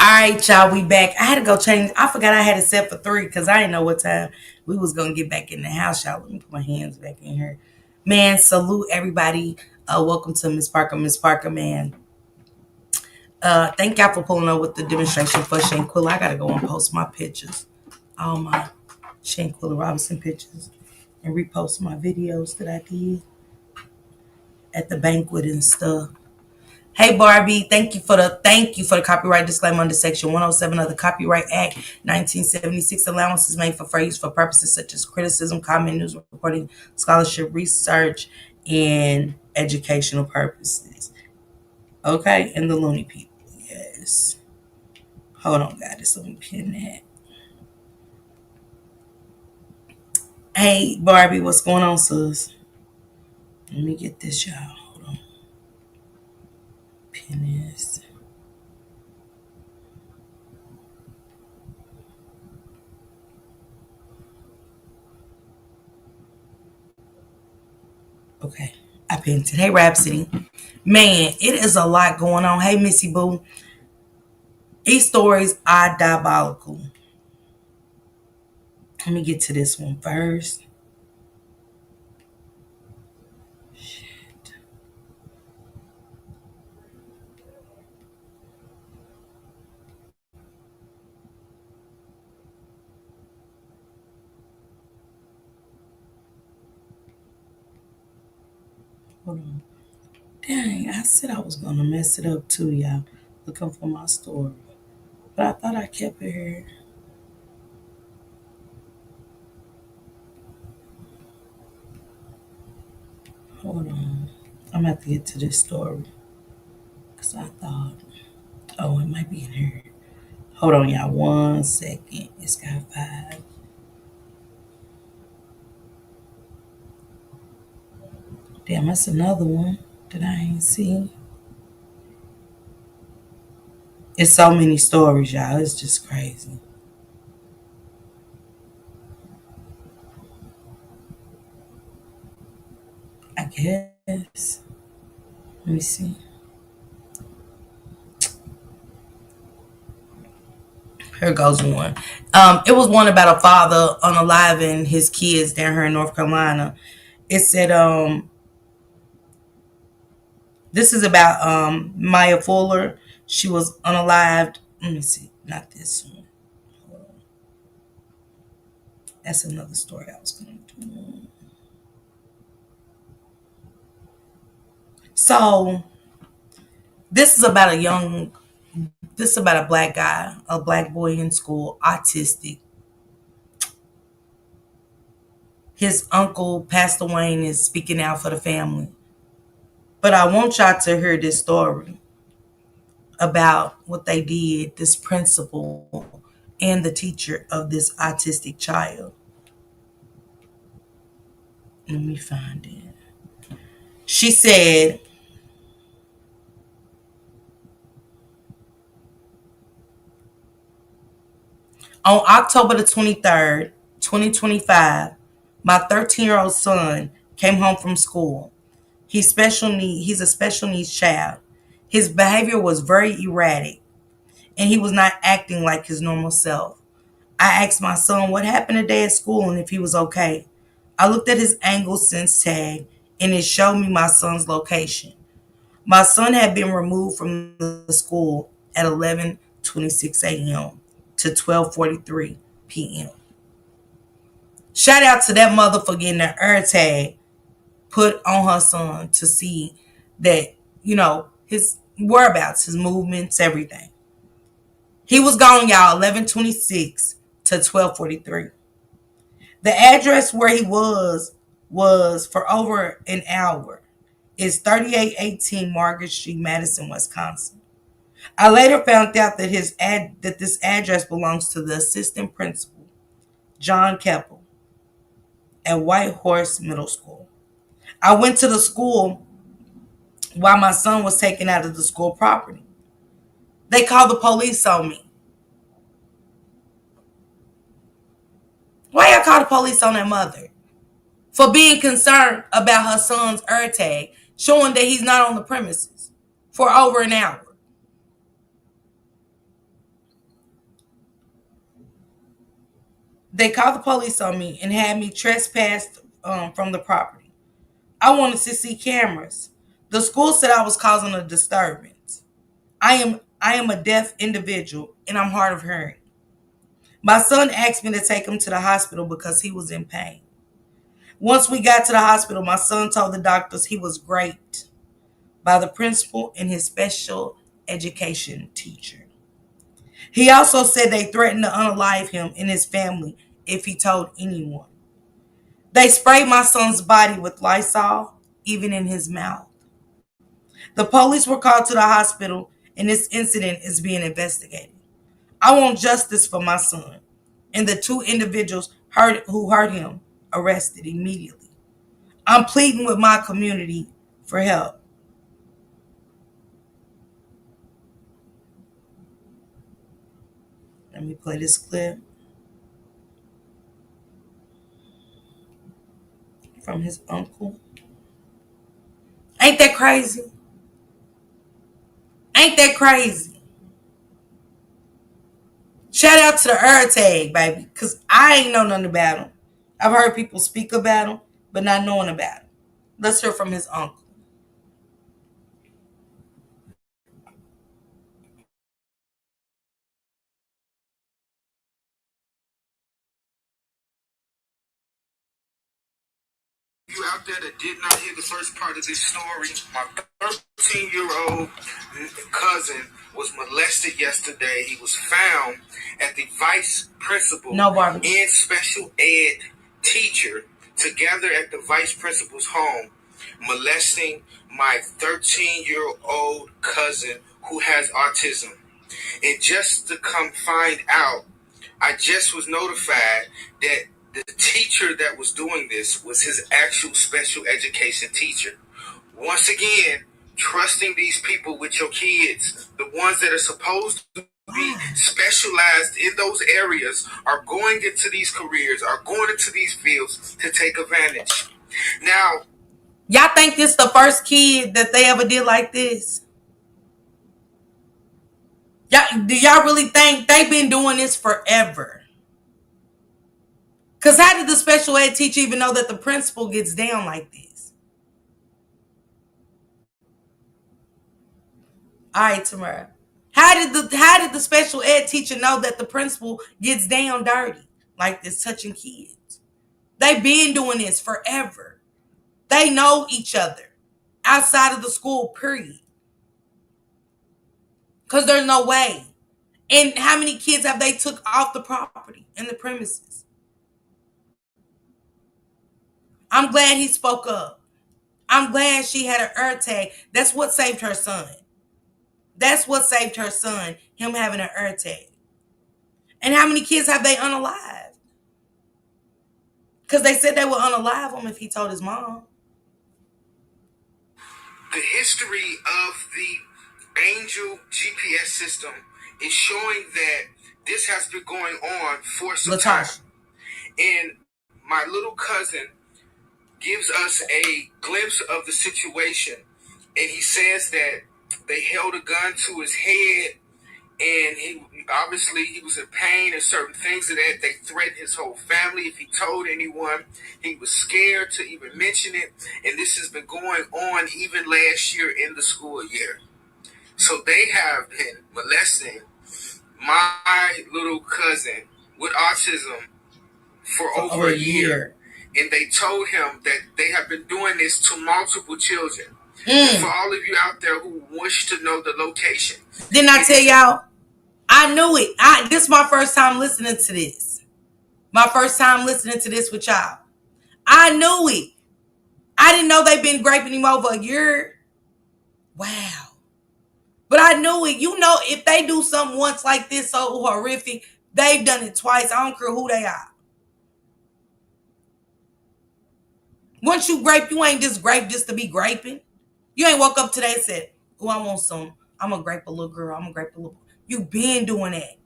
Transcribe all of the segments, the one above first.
All right, y'all, we back. I had to go change. I forgot I had it set for 3 because I didn't know what time we was gonna get back in the house, y'all. Let me put my hands back in here. Man, salute everybody. Welcome to Miss Parker. Miss Parker, man. Thank y'all for pulling up with the demonstration for Shanquilla. I gotta go and post my pictures. All my Shanquilla Robinson pictures and repost my videos that I did at the banquet and stuff. Hey Barbie, thank you for the copyright disclaimer under Section 107 of the Copyright Act 1976. Allowances made for phrase for purposes such as criticism, comment, news reporting, scholarship, research, and educational purposes. Okay, and the loony people. Yes. Hold on, guys. Let me pin that. Hey Barbie, what's going on, sis? Let me get this, y'all. Hold on. Pin this. Okay. I pinned it. Hey Rhapsody. Man, it is a lot going on. Hey Missy Boo. These stories are diabolical. Let me get to this one first. Shit. Hold on. Dang, I said I was gonna mess it up too, y'all. Looking for my story. But I thought I kept it here. Hold on. I'm gonna have to get to this story. Cause I thought, oh, it might be in here. Hold on, y'all. 1 second. It's got 5. Damn, that's another one that I ain't seen. It's so many stories, y'all. It's just crazy. I guess. Let me see. Here goes one. It was one about a father unaliving his kids down here in North Carolina. It said, this is about Maya Fuller. She was unalived. Let me see. Not this one. That's another story I was going to do. So this is about this is about a black guy, a black boy in school, autistic. His uncle passed away and is speaking out for the family. But I want y'all to hear this story about what they did, this principal and the teacher of this autistic child. Let me find it. She said, on October the 23rd, 2025, my 13-year-old son came home from school. He's a special needs child. His behavior was very erratic and he was not acting like his normal self. I asked my son what happened today at school and if he was okay. I looked at his angle sense tag and it showed me my son's location. My son had been removed from the school at 11:26 a.m. to 12:43 p.m. Shout out to that mother for getting the air tag put on her son to see that, his whereabouts, his movements, everything. He was gone, y'all, 11:26 to 12:43. The address where he was for over an hour is 3818 Margaret Street, Madison, Wisconsin. I later found out that this address belongs to the assistant principal, John Keppel, at White Horse Middle School. I went to the school while my son was taken out of the school property. They called the police on me. Why y'all call the police on that mother? For being concerned about her son's air tag, showing that he's not on the premises for over an hour. They called the police on me and had me trespassed from the property. I wanted to see cameras. The school said I was causing a disturbance. I am a deaf individual and I'm hard of hearing. My son asked me to take him to the hospital because he was in pain. Once we got to the hospital, my son told the doctors he was raped by the principal and his special education teacher. He also said they threatened to unalive him and his family if he told anyone. They sprayed my son's body with Lysol, even in his mouth. The police were called to the hospital, and this incident is being investigated. I want justice for my son and the two individuals who hurt him arrested immediately. I'm pleading with my community for help. Let me play this clip from his uncle. Ain't that crazy? Ain't that crazy? Shout out to the tag, baby, because I ain't know nothing about him. I've heard people speak about him, but not knowing about him. Let's hear from his uncle. You out there that did not hear the first part of this story, my 13-year-old cousin was molested yesterday. He was found at the vice principal and special ed teacher together at the vice principal's home, molesting my 13-year-old cousin who has autism. And just to come find out, I just was notified that the teacher that was doing this was his actual special education teacher. Once again, trusting these people with your kids, the ones that are supposed to be specialized in those areas, are going into these careers, are going into these fields to take advantage. Now, y'all think this the first kid that they ever did like this? Do y'all really think they've been doing this forever? Because how did the special ed teacher even know that the principal gets down like this? All right, Tamara. How did the special ed teacher know that the principal gets down dirty like this, touching kids? They've been doing this forever. They know each other outside of the school, period. Because there's no way. And how many kids have they took off the property and the premises? I'm glad he spoke up. I'm glad she had an tag. That's what saved her son. That's what saved her son, him having an tag. And how many kids have they unalived? Because they said they would unalive him if he told his mom. the history of the Angel GPS system is showing that this has been going on for some time. And my little cousin gives us a glimpse of the situation, and he says that they held a gun to his head, and he was in pain and certain things of that. They threatened his whole family if he told anyone. He was scared to even mention it, and this has been going on even last year in the school year. So they have been molesting my little cousin with autism for over a year. And they told him that they have been doing this to multiple children. And for all of you out there who wish to know the location. Didn't I tell y'all? I knew it. This is my first time listening to this. My first time listening to this with y'all. I knew it. I didn't know they've been graping him over a year. Wow. But I knew it. You know, if they do something once like this so horrific, they've done it twice. I don't care who they are. Once you grape, you ain't just grape just to be graping. You ain't woke up today and said, oh, I want some. I'm going to grape a little girl. I'm going to grape a little boy. You been doing that.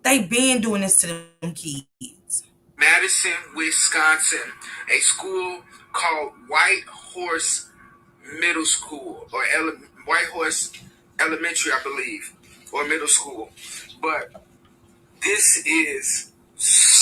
They been doing this to them kids. Madison, Wisconsin, a school called White Horse Middle School, or White Horse Elementary, I believe, or middle school. But this is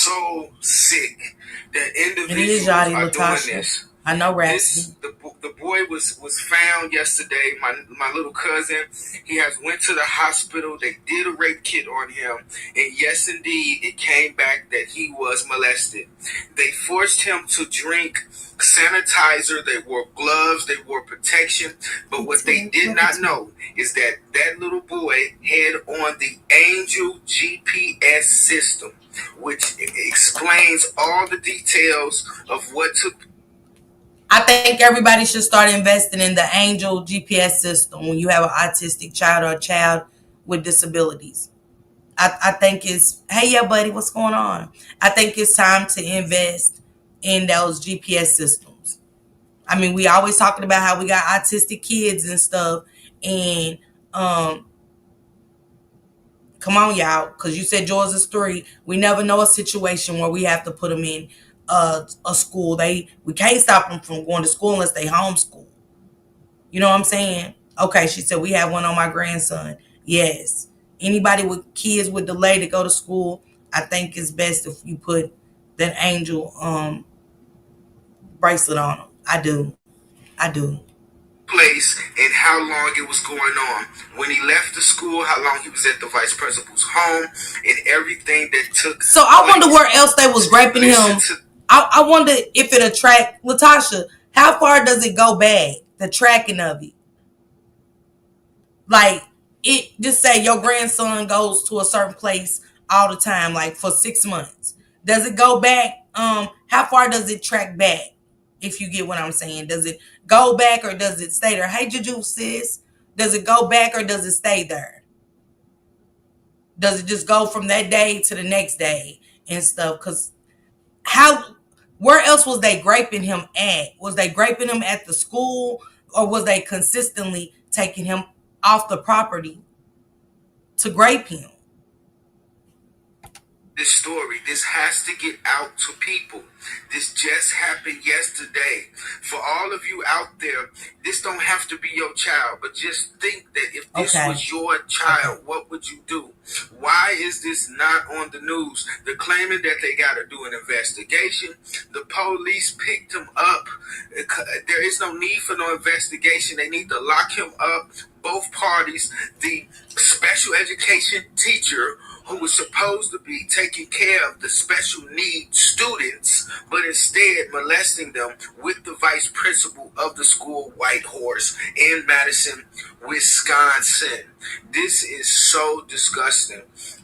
so sick that It is individuals Yachty, are doing Latasha. this. I know This Rhapsody. the boy was found yesterday. My little cousin, he has went to the hospital. They did a rape kit on him, and yes, indeed, it came back that he was molested. They forced him to drink sanitizer. They wore gloves. They wore protection. But what they did not know is that that little boy had on the Angel GPS system, which explains all the details of what took. I think everybody should start investing in the Angel GPS system when you have an autistic child or a child with disabilities. I think it's, hey, yeah, buddy, what's going on? I think it's time to invest in those GPS systems. I mean, we always talking about how we got autistic kids and stuff. And um, come on, y'all, because you said yours is 3. We never know a situation where we have to put them in a school. We can't stop them from going to school unless they homeschool. You know what I'm saying? Okay, she said we have one on my grandson. Yes. Anybody with kids with delay to go to school, I think it's best if you put that angel bracelet on them. I do. I do. Place and how long it was going on. When he left the school, how long he was at the vice principal's home, and everything that took. So I wonder where else they was raping him. I wonder if it attract Latasha. How far does it go back? The tracking of it. Like, it just say your grandson goes to a certain place all the time, like for 6 months. Does it go back? How far does it track back? If you get what I'm saying, does it go back or does it stay there? Hey, Juju sis, does it go back or does it stay there? Does it just go from that day to the next day and stuff? Because how, where else was they graping him at? Was they graping him at the school, or was they consistently taking him off the property to grape him? This story. This has to get out to people. This just happened yesterday. For all of you out there, this don't have to be your child, but just think that if this was your child, what would you do? Why is this not on the news? They're claiming that they got to do an investigation. The police picked him up. There is no need for no investigation. They need to lock him up. Both parties, the special education teacher who was supposed to be taking care of the special needs students, but instead molesting them, with the vice principal of the school, Whitehorse, in Madison, Wisconsin. This is so disgusting.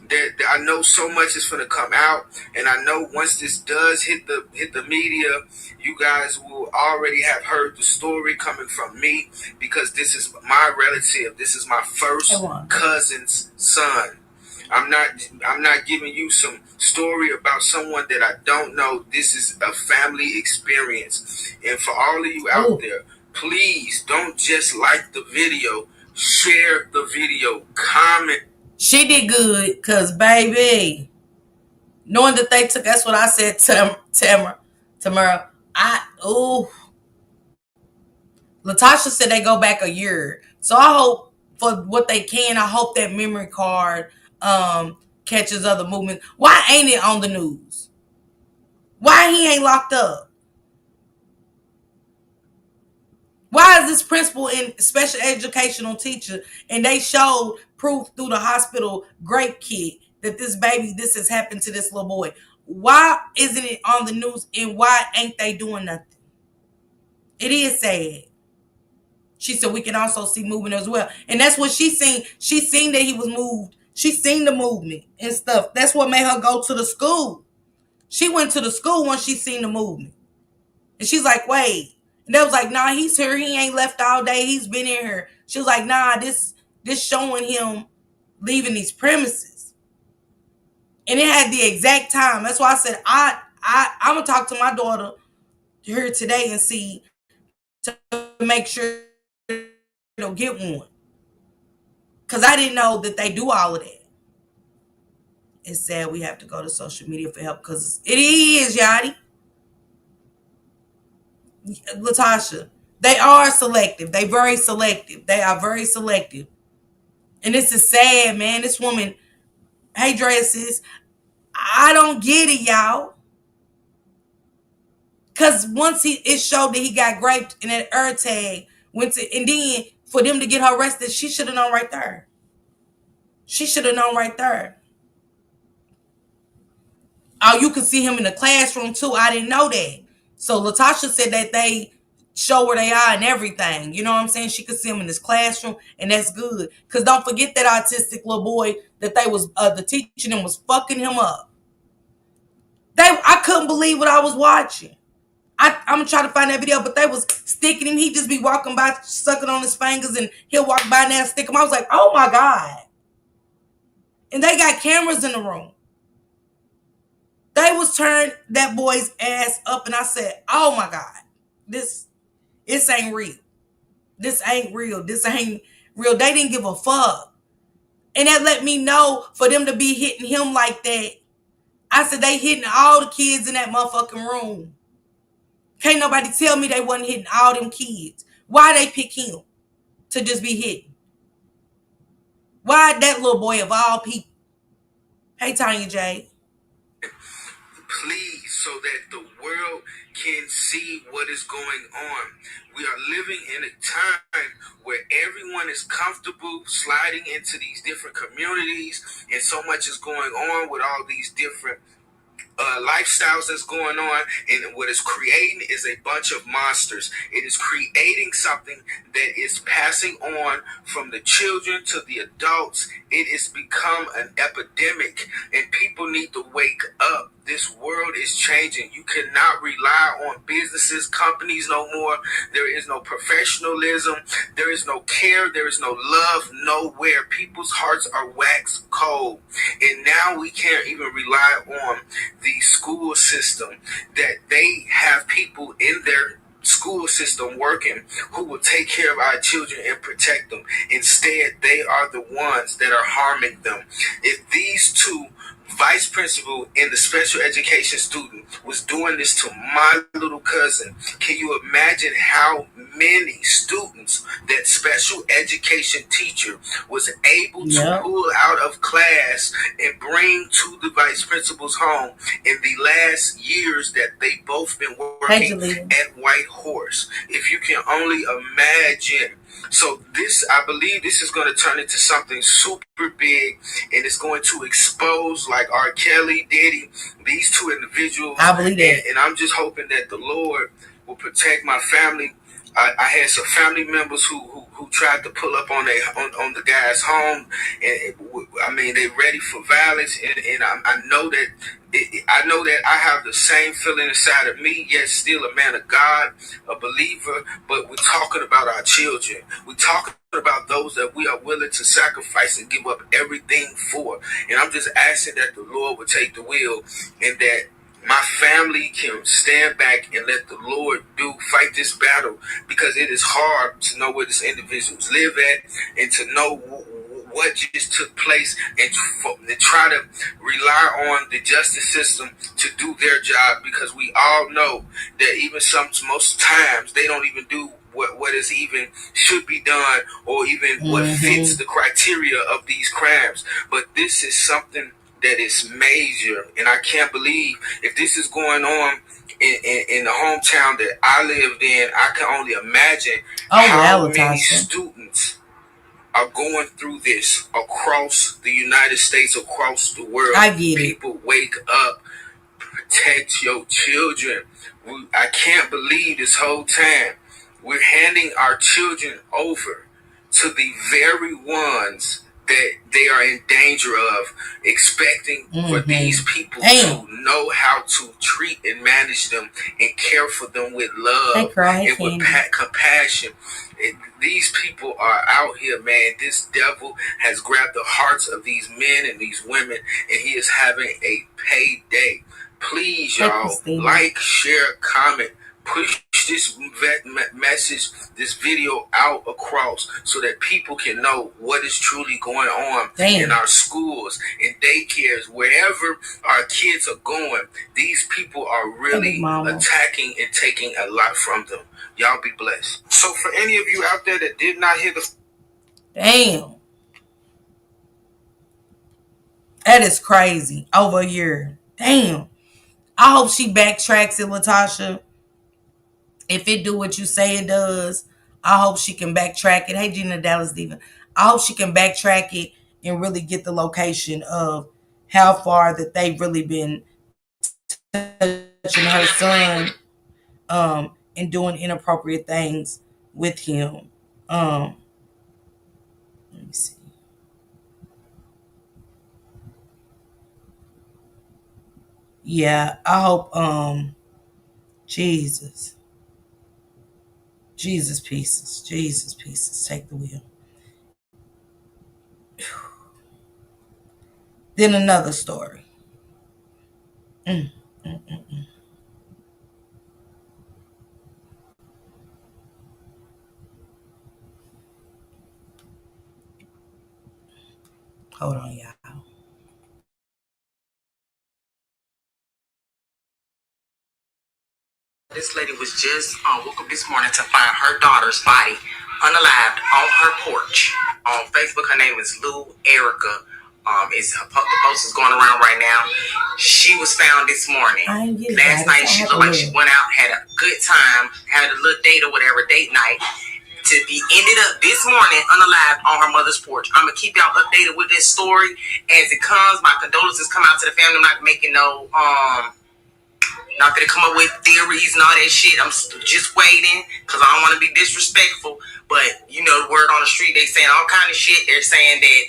That I know so much is going to come out, and I know once this does hit the media, you guys will already have heard the story coming from me, because this is my relative. This is my first cousin's son. I'm not giving you some story about someone that I don't know. This is a family experience. And for all of you out there, please don't just like the video, share the video, comment. She did good, cause baby, knowing that they took, that's what I said to Tamara. Latasha said they go back a year. So I hope for what they can, I hope that memory card catches other movements. Why ain't it on the news? Why he ain't locked up? Why is this principal and special educational teacher, and they showed proof through the hospital grape kit that this has happened to this little boy? Why isn't it on the news, and why ain't they doing nothing? It is sad. She said we can also see movement as well. And that's what she seen. She seen that he was moved. She seen the movement and stuff. That's what made her go to the school. She went to the school once she seen the movement. And she's like, wait. And they was like, nah, he's here. He ain't left all day. He's been in here. She was like, nah, this showing him leaving these premises. And it had the exact time. That's why I said I'm gonna talk to my daughter here today and see, to make sure they'll get one. Cause I didn't know that they do all of that. It's sad we have to go to social media for help, because it is, Yachty. Latasha, they are selective. They very selective. They are very selective. And this is sad, man. This woman, hey, dresses, I don't get it, y'all. Cause once it showed that he got raped and that air tag went to, and then for them to get her arrested, she should have known right there. She should have known right there. Oh, you could see him in the classroom too. I didn't know that. So Latasha said that they show where they are and everything. You know what I'm saying? She could see him in this classroom, and that's good. Cause don't forget that autistic little boy that they was the teacher them was fucking him up. I couldn't believe what I was watching. I'm gonna try to find that video, but they was sticking him. He just be walking by, sucking on his fingers, and he'll walk by now and stick him. I was like, oh my God. And they got cameras in the room. They was turned that boy's ass up, and I said, oh my God. This ain't real. This ain't real. This ain't real. They didn't give a fuck. And that let me know for them to be hitting him like that. I said they hitting all the kids in that motherfucking room. Can't nobody tell me they wasn't hitting all them kids. Why they pick him to just be hitting? Why that little boy of all people? Hey, Tanya J. Please, so that the world can see what is going on. We are living in a time where everyone is comfortable sliding into these different communities, and so much is going on with all these different lifestyles that's going on, and what it's creating is a bunch of monsters. It is creating something that is passing on from the children to the adults. It has become an epidemic, and people need to wake up. This world is changing. You cannot rely on businesses, companies no more. There is no professionalism. There is no care. There is no love nowhere. People's hearts are wax cold. And now we can't even rely on the school system, that they have people in their school system working who will take care of our children and protect them. Instead, they are the ones that are harming them. If these two vice principal and the special education student was doing this to my little cousin, can you imagine how many students that special education teacher was able to pull out of class and bring to the vice principal's home in the last years that they both been working at White Horse? If you can only imagine. So this, I believe this is going to turn into something super big, and it's going to expose, like R. Kelly, Diddy, these two individuals. I believe that. And I'm just hoping that the Lord will protect my family. I had some family members who tried to pull up on the guy's home, and I mean they ready for violence, and I know that I have the same feeling inside of me, yet still a man of God, a believer. But we're talking about our children. We're talking about those that we are willing to sacrifice and give up everything for. And I'm just asking that the Lord would take the wheel, and that my family can stand back and let the Lord fight this battle, because it is hard to know where these individuals live at, and to know what just took place, and to try to rely on the justice system to do their job, because we all know that even most times they don't even do what is even should be done, or even what fits the criteria of these crimes. But this is something that is major, and I can't believe if this is going on in the hometown that I lived in. I can only imagine how many students are going through this across the United States, across the world. I get People wake up, protect your children. I can't believe this whole time we're handing our children over to the very ones that they are in danger of, expecting for these people to know how to treat and manage them and care for them with love and with compassion. These people are out here, man. This devil has grabbed the hearts of these men and these women, and he is having a payday. Please, y'all, like, share, comment, push this message, this video out across, so that people can know what is truly going on in our schools, in daycares, wherever our kids are going. These people are really attacking and taking a lot from them. Y'all be blessed. So for any of you out there that did not hear the That is crazy. Over a year. Damn. I hope she backtracks it, Latasha. If it do what you say it does, I hope she can backtrack it. Hey, Gina Dallas Diva. I hope she can backtrack it and really get the location of how far that they've really been touching her son and doing inappropriate things with him. Um, let me see. Yeah, I hope Jesus. Jesus pieces. Jesus pieces. Take the wheel. Then another story. Mm, mm, mm. Hold on, y'all. This lady was just woke up this morning to find her daughter's body unalived on her porch. On Facebook, her name is Lou Erica. The post is going around right now. She was found this morning. Last night, she looked like she went out, had a good time, had a little date or whatever, date night, to be ended up this morning unalived on her mother's porch. I'm gonna keep y'all updated with this story as it comes. My condolences come out to the family. I'm not making no not gonna come up with theories and all that shit. I'm just waiting because I don't want to be disrespectful. But you know, the word on the street, they saying all kind of shit. They're saying that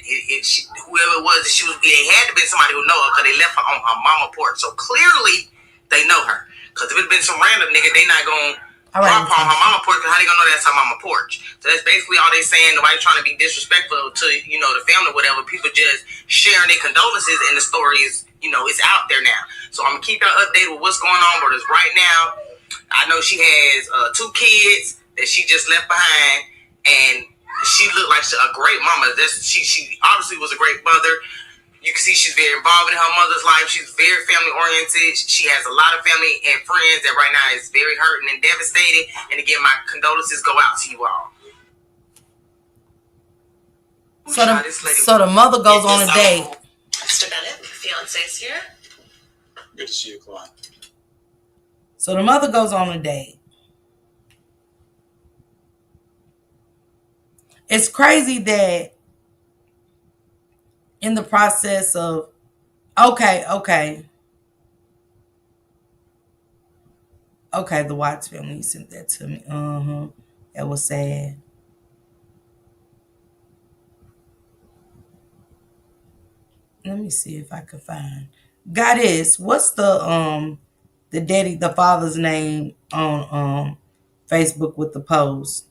whoever it was that she was, they had to be somebody who know her because they left her on her mama porch. So clearly, they know her. Because if it been some random nigga, they not gonna drop her on her mama porch. Cause how they gonna know that's her mama porch? So that's basically all they saying. Nobody trying to be disrespectful to the family, or whatever. People just sharing their condolences, and the story is it's out there now. So I'm gonna keep y'all updated with what's going on with us right now. I know she has 2 kids that she just left behind, and she looked like a great mama. She obviously was a great mother. You can see she's very involved in her mother's life. She's very family oriented. She has a lot of family and friends that right now is very hurting and devastated. And again, my condolences go out to you all. So the mother goes on a date. Mr. Bennett, fiance's here. Good to see you, Clyde. So the mother goes on a date. It's crazy that in the process of okay, the Watts family sent that to me. That was sad. Let me see if I can find. Goddess, what's the father's name on Facebook with the post?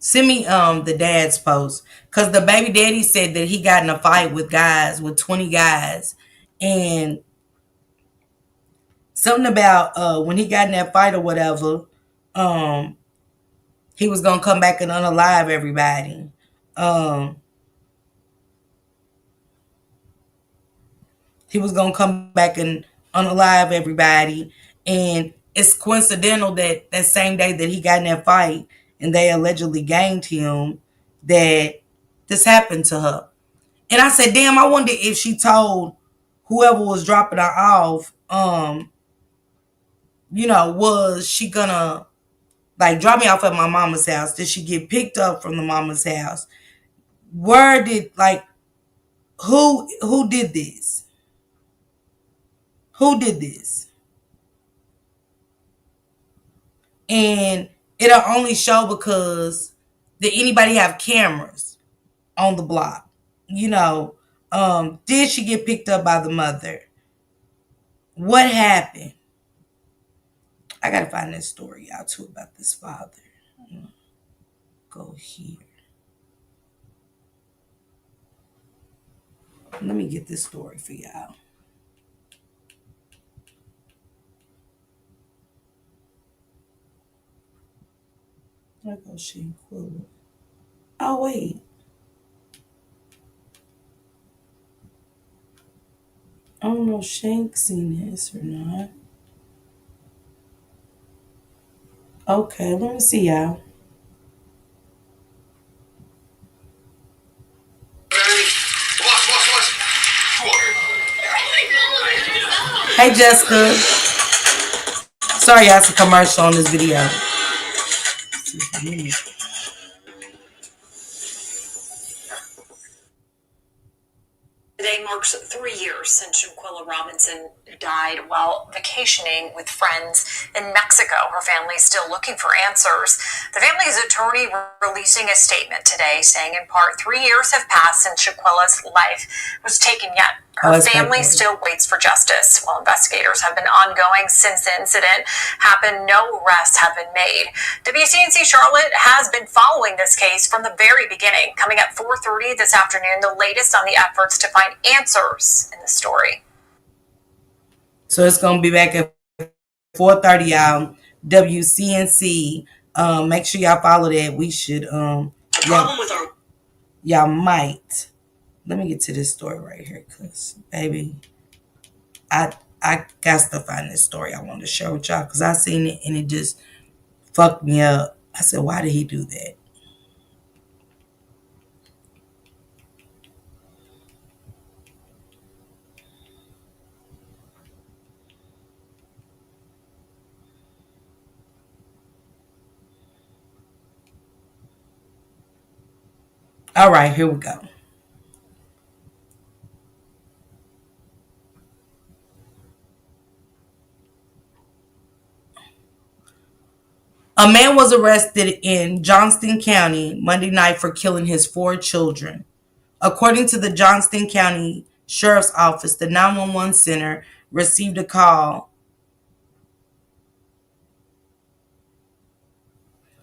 Send me the dad's post. Cause the baby daddy said that he got in a fight with 20 guys. And something about when he got in that fight or whatever, um, he was gonna come back and unalive everybody. Um, he was gonna come back and unalive everybody. And it's coincidental that that same day that he got in that fight and they allegedly ganked him, that this happened to her. And I said, damn, I wonder if she told whoever was dropping her off, was she gonna like drop me off at my mama's house? Did she get picked up from the mama's house? Where did like who did this? Who did this? And it'll only show because did anybody have cameras on the block? Did she get picked up by the mother? What happened? I gotta find this story out too about this father. Go here. Let me get this story for y'all. There goes Shane Quilla. Oh wait. I don't know if Shank's seen this or not. Okay, let me see y'all. Hey, Jessica. Sorry, I have a commercial on this video. Today marks 3 years since Shanquella Robinson died while vacationing with friends in Mexico. Her family is still looking for answers. The family's attorney releasing a statement today saying, in part, 3 years have passed since Shanquella's life was taken, yet her family still waits for justice. While investigators have been ongoing since the incident happened, no arrests have been made. WCNC Charlotte has been following this case from the very beginning. Coming at 4:30 this afternoon, the latest on the efforts to find answers in the story. So it's going to be back at 4:30, y'all. WCNC. Make sure y'all follow that. We should. Y'all might. Let me get to this story right here, cause baby, I got to find this story I wanted to share with y'all, cause I seen it and it just fucked me up. I said, why did he do that? All right, here we go. A man was arrested in Johnston County Monday night for killing his 4 children. According to the Johnston County Sheriff's Office, the 911 center received a call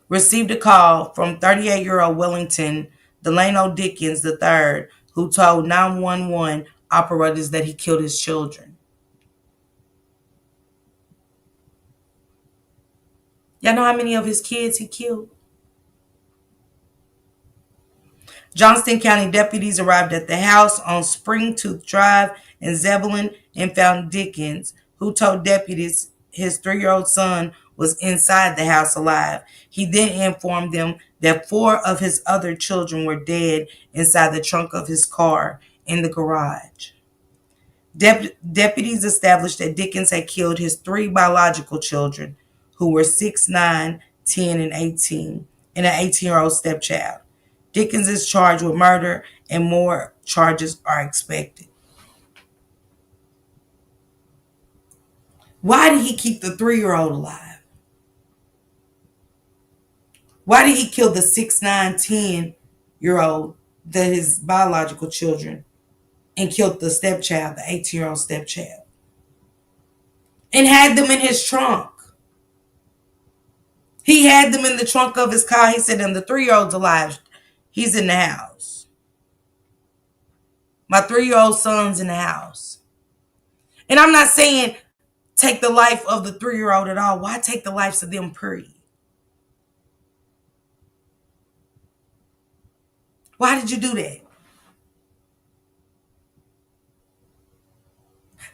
from 38-year-old Wellington Delano Dickens III, who told 911 operators that he killed his children. Y'all know how many of his kids he killed? Johnston County deputies arrived at the house on Springtooth Drive in Zebulon and found Dickens, who told deputies his 3-year-old son was inside the house alive. He then informed them that 4 of his other children were dead inside the trunk of his car in the garage. Deputies established that Dickens had killed his 3 biological children, who were 6, 9, 10, and 18, and an 18-year-old stepchild. Dickens is charged with murder, and more charges are expected. Why did he keep the 3-year-old alive? Why did he kill the 6, 9, 10-year-old, his biological children, and killed the stepchild, the 18-year-old stepchild, and had them in his trunk? He had them in the trunk of his car. He said, and the 3-year-old's alive. He's in the house. My 3-year-old son's in the house. And I'm not saying take the life of the 3-year-old at all. Why take the lives of them, period? Why did you do that?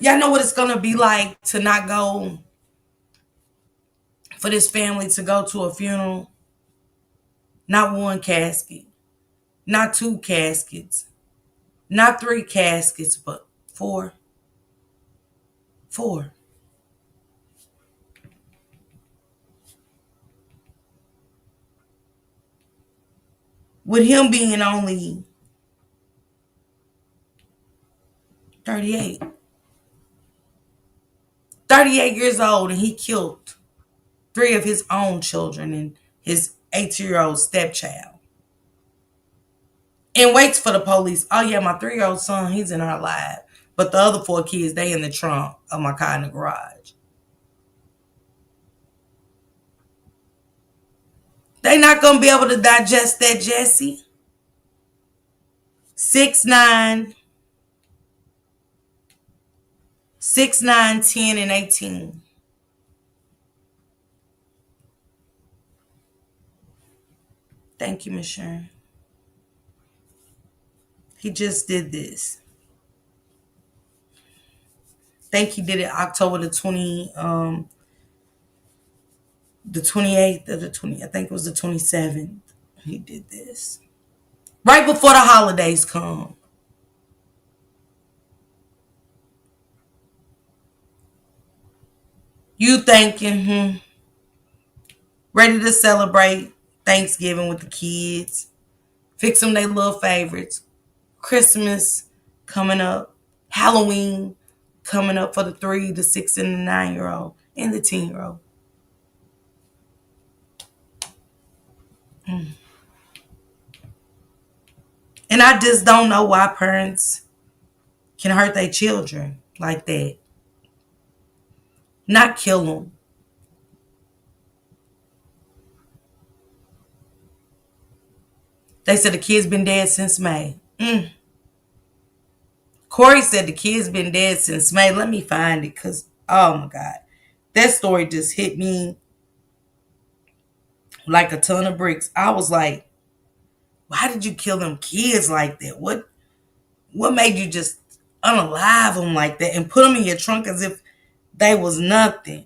Y'all know what it's going to be like to not go, for this family to go to a funeral? Not 1 casket, not 2 caskets, not 3 caskets, but 4. 4. With him being only 38. 38 years old, and he killed 3 of his own children and his 18-year-old stepchild. And waits for the police. Oh yeah, my 3-year-old son, he's in our life. But the other 4 kids, they in the trunk of my car in the garage. They not gonna be able to digest that, Jesse. 6, 9, 6, 9, 10, and 18. Thank you, Miss Sharon. He just did this. I think he did it October the 28th or the 20th. I think it was the 27th. He did this. Right before the holidays come. You thinking, ready to celebrate Thanksgiving with the kids, fix them their little favorites. Christmas coming up, Halloween coming up for the 3, the 6, and the 9-year old, and the 10-year old. And I just don't know why parents can hurt their children like that. Not kill them. They said the kid's been dead since May. Corey said the kid's been dead since May. Let me find it because, oh my God. That story just hit me like a ton of bricks. I was like, why did you kill them kids like that? What made you just unalive them like that and put them in your trunk as if they was nothing?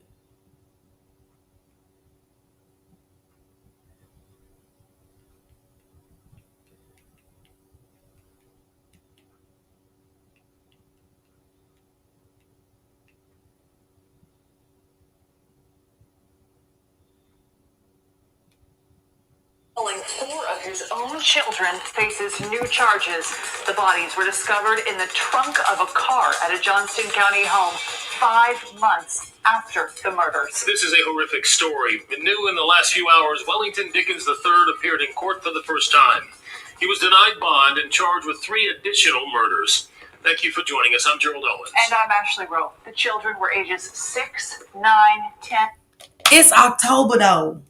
Killing 4 of his own children faces new charges. The bodies were discovered in the trunk of a car at a Johnston County home 5 months after the murders. This is a horrific story. New in the last few hours, Wellington Dickens III appeared in court for the first time. He was denied bond and charged with 3 additional murders. Thank you for joining us. I'm Gerald Owens. And I'm Ashley Rowe. The children were ages 6, 9, 10. It's October though.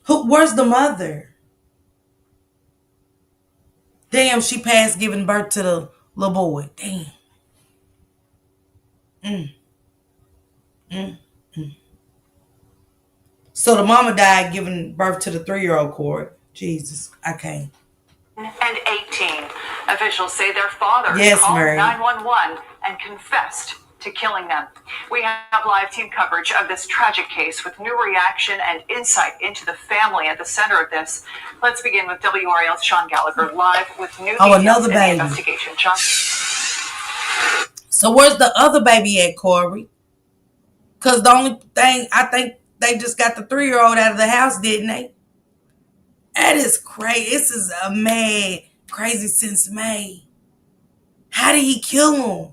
Where's the mother? Damn, she passed giving birth to the little boy. Damn. So the mama died giving birth to the 3-year-old Corey. Jesus, I can't. And 18. Officials say their father called Mary. 911 and confessed to killing them. We have live team coverage of this tragic case with new reaction and insight into the family at the center of this. Let's begin with WRL's Sean Gallagher live with new details another in the baby. investigation. Sean? So where's the other baby at, Corey? Because the only thing, I think they just got the 3-year-old out of the house, didn't they? That is crazy. This is a mad, crazy since May. How did he kill him?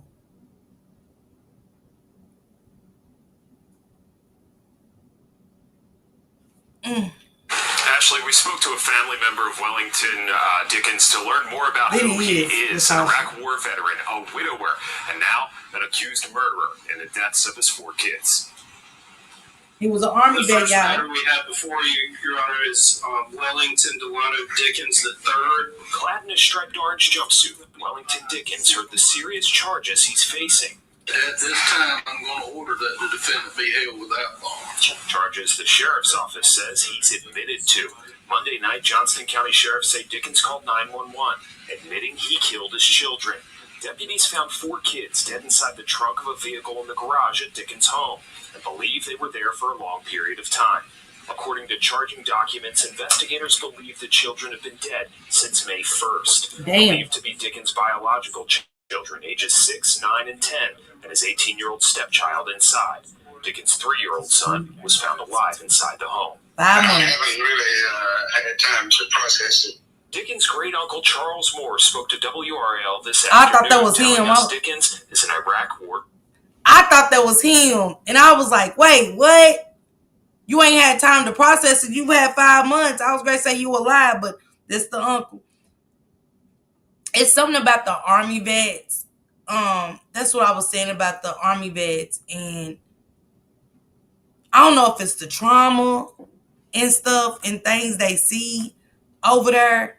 Ashley, we spoke to a family member of Wellington Dickens to learn more about who he is. An Iraq War veteran, a widower, and now an accused murderer in the deaths of his 4 kids. He was an Army The vet first guy. matter we have before you, Your Honor, is Wellington Delano Dickens III. Clad in a striped orange jumpsuit, Wellington Dickens heard the serious charges he's facing. At this time, I'm going to order that the defendant be held without bond. Charges the sheriff's office says he's admitted to. Monday night, Johnston County sheriffs say Dickens called 911, admitting he killed his children. Deputies found 4 kids dead inside the trunk of a vehicle in the garage at Dickens' home and believe they were there for a long period of time. According to charging documents, investigators believe the children have been dead since May 1st. Damn. Believed to be Dickens' biological children, ages 6, 9, and 10, and his 18-year-old stepchild inside. Dickens' 3-year-old son was found alive inside the home. 5 months. I haven't really had time to process it. Dickens' great-uncle Charles Moore spoke to WRL this I afternoon, thought that was telling him. us Dickens is an Iraq War. I thought that was him. And I was like, wait, what? You ain't had time to process it. You had 5 months. I was going to say you were alive, but this the uncle. It's something about the Army vets. That's what I was saying about the Army vets. And I don't know if it's the trauma and stuff and things they see over there,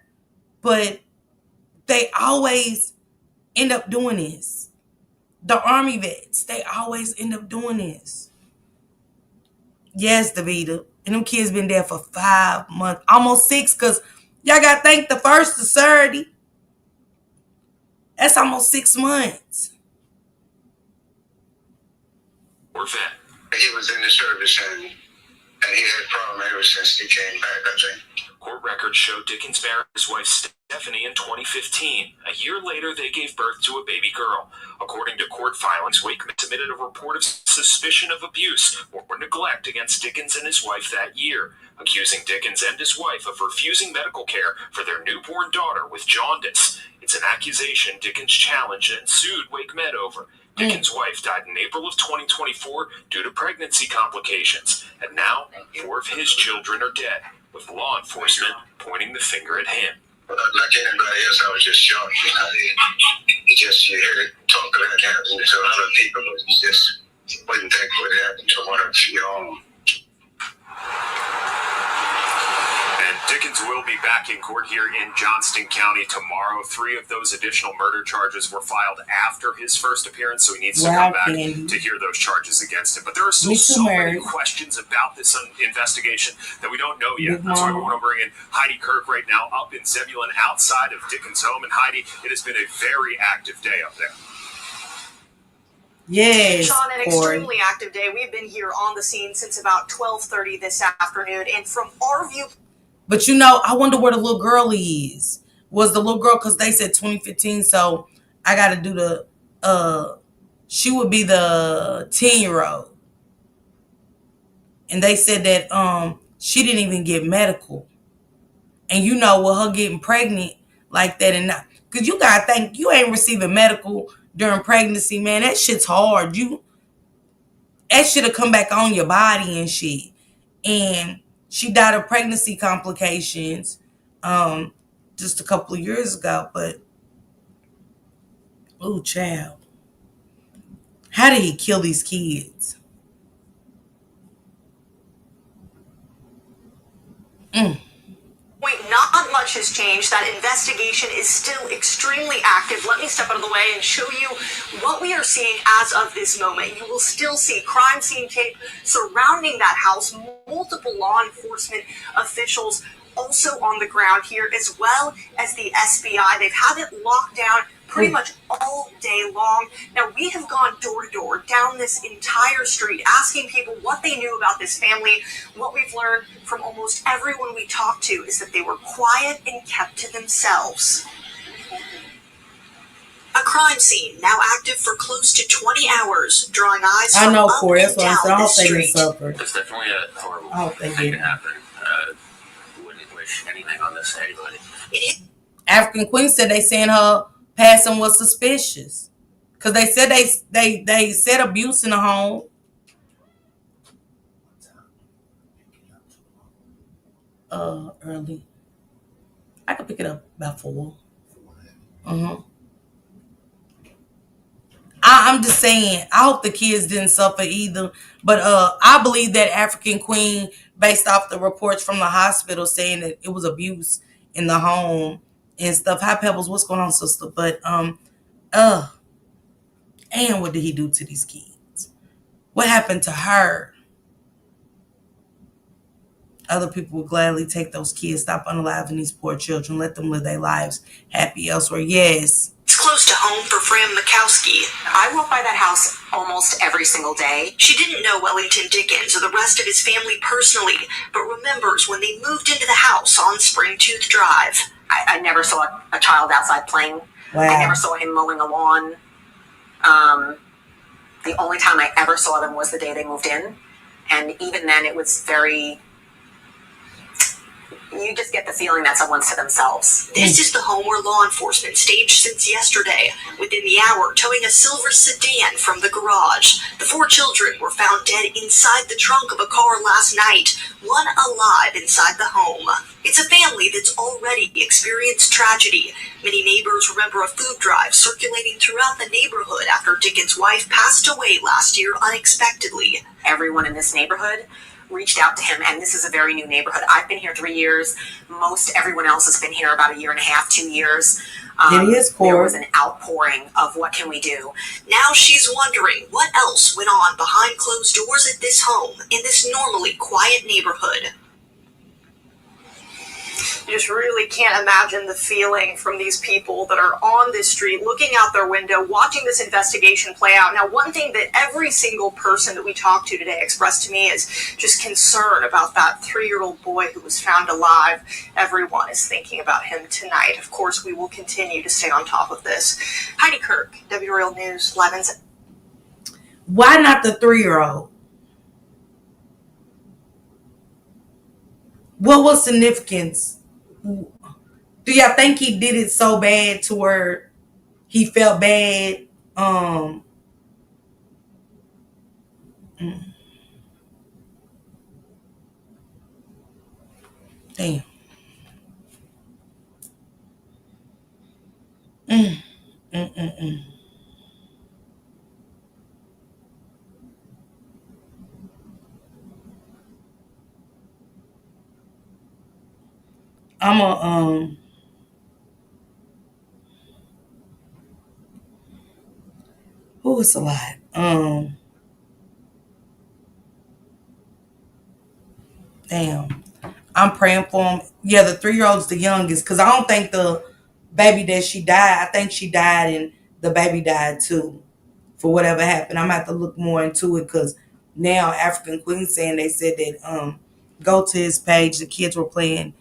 but they always end up doing this. The Army vets, they always end up doing this. Yes, Davida. And them kids been there for 5 months, almost 6, because y'all got to thank the first to Saturday. That's almost 6 months. Or vet. He was in the service and he had a problem ever since he came back, I think. Court records show Dickens married his wife Stephanie in 2015. A year later, they gave birth to a baby girl. According to court filings, Wakeman submitted a report of suspicion of abuse or neglect against Dickens and his wife that year, accusing Dickens and his wife of refusing medical care for their newborn daughter with jaundice. It's an accusation Dickens challenged and sued Wakeman over. Dickens' wife died in April of 2024 due to pregnancy complications, and now 4 of his children are dead, with law enforcement pointing the finger at him. But like anybody else, I was just shocked. You hear it talk about it happening to other people, but you just wouldn't think it would happen to one of your own. And Dickens will be back in court here in Johnston County tomorrow. 3 of those additional murder charges were filed after his first appearance, so he needs to come back to hear those charges against him. But there are still so many questions about this investigation that we don't know yet. That's why we want to bring in Heidi Kirk right now up in Zebulon outside of Dickens' home. And Heidi, it has been a very active day up there. Yes, Sean, an extremely active day. We've been here on the scene since about 12:30 this afternoon, and from our view. But you know, I wonder where the little girl is. Was the little girl, because they said 2015, so I got to do the, she would be the 10-year-old. And they said that she didn't even get medical. And you know, with her getting pregnant like that, and not, because you got to think, you ain't receiving medical during pregnancy, man. That shit's hard. That shit will come back on your body and shit. And she died of pregnancy complications just a couple of years ago. But, oh, child. How did he kill these kids? Not much has changed. That investigation is still extremely active. Let me step out of the way and show you what we are seeing as of this moment. You will still see crime scene tape surrounding that house, multiple law enforcement officials also on the ground here, as well as the SBI. They've had it locked down pretty much all day long. Now, we have gone door to door down this entire street asking people what they knew about this family. What we've learned from almost everyone we talked to is that they were quiet and kept to themselves. A crime scene now active for close to 20 hours, drawing eyes from up and down the street. It's definitely a horrible thing to happen. Wouldn't wish anything on this to anybody. African Queen said they saying her passing was suspicious, because they said they said abuse in the home. Early. I could pick it up about 4. I'm just saying, I hope the kids didn't suffer either. But I believe that African Queen, based off the reports from the hospital saying that it was abuse in the home and stuff. Hi Pebbles, what's going on, sister? But and what did he do to these kids? What happened to her? Other people would gladly take those kids. Stop unaliving these poor children. Let them live their lives happy elsewhere. Yes. It's close to home for Fran Mikowski. I walk by that house almost every single day. She didn't know Wellington Dickens or the rest of his family personally, but remembers when they moved into the house on Springtooth Drive. I never saw a child outside playing. Wow. I never saw him mowing a lawn. The only time I ever saw them was the day they moved in. And even then it was very... You just get the feeling that someone's to themselves. This is the home where law enforcement staged since yesterday. Within the hour, towing a silver sedan from the garage. The 4 children were found dead inside the trunk of a car last night. One alive inside the home. It's a family that's already experienced tragedy. Many neighbors remember a food drive circulating throughout the neighborhood after Dickens' wife passed away last year unexpectedly. Everyone in this neighborhood reached out to him, and this is a very new neighborhood. I've been here 3 years. Most everyone else has been here about 1.5 years, 2 years. There was an outpouring of what can we do. Now she's wondering what else went on behind closed doors at this home in this normally quiet neighborhood. just really can't imagine the feeling from these people that are on this street, looking out their window, watching this investigation play out. Now, one thing that every single person that we talked to today expressed to me is just concern about that 3-year-old boy who was found alive. Everyone is thinking about him tonight. Of course, we will continue to stay on top of this. Heidi Kirk, W Real News, live in. Why not the 3-year-old? What was significance? Do y'all think he did it so bad to where he felt bad? Damn. Mm, mm, mm, mm. I'm a who is a lot? Damn. I'm praying for him. Yeah, the 3-year-old's the youngest, because I don't think the baby that she died, I think she died and the baby died too. For whatever happened. I'm gonna have to look more into it, because now African Queen saying they said that go to his page, the kids were playing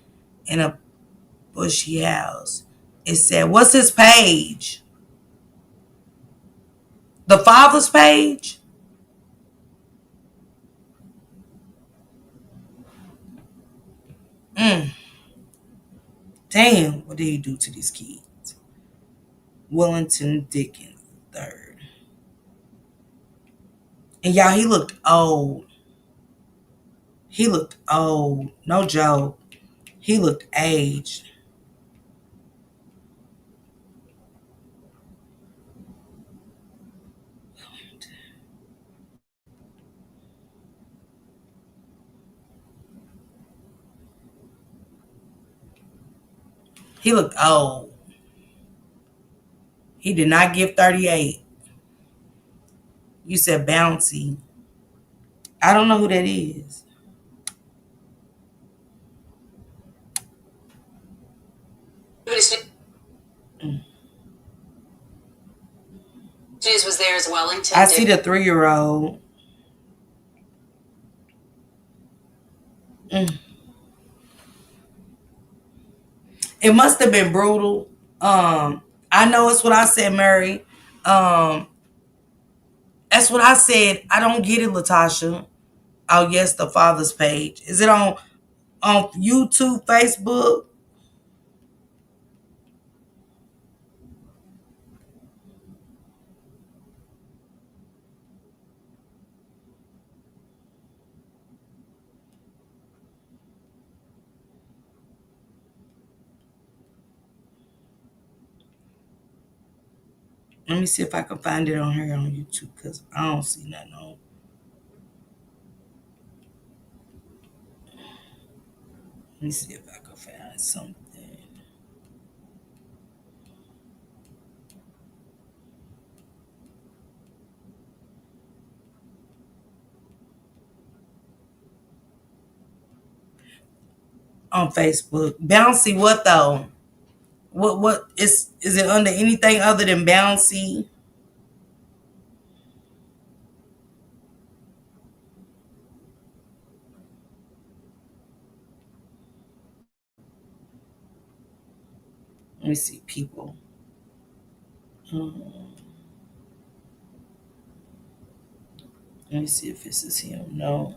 in a bushy house. It said, what's his page? The father's page? Mm. Damn, what did he do to these kids? Wellington Dickens third. And y'all, he looked old. He looked old. No joke. He looked aged. He looked old. He did not give 38. You said bouncy. I don't know who that is. Mm. News was there as Wellington. I see the 3-year-old. Mm. It must have been brutal. I know it's what I said, Mary. Um, that's what I said. I don't get it, Latasha. Oh yes, the father's page. Is it on YouTube, Facebook? Let me see if I can find it on here on YouTube, because I don't see nothing on. Let me see if I can find something. On Facebook. Bouncy what though? What is it under anything other than bouncy? Let me see people. Um, let me see if this is him. No.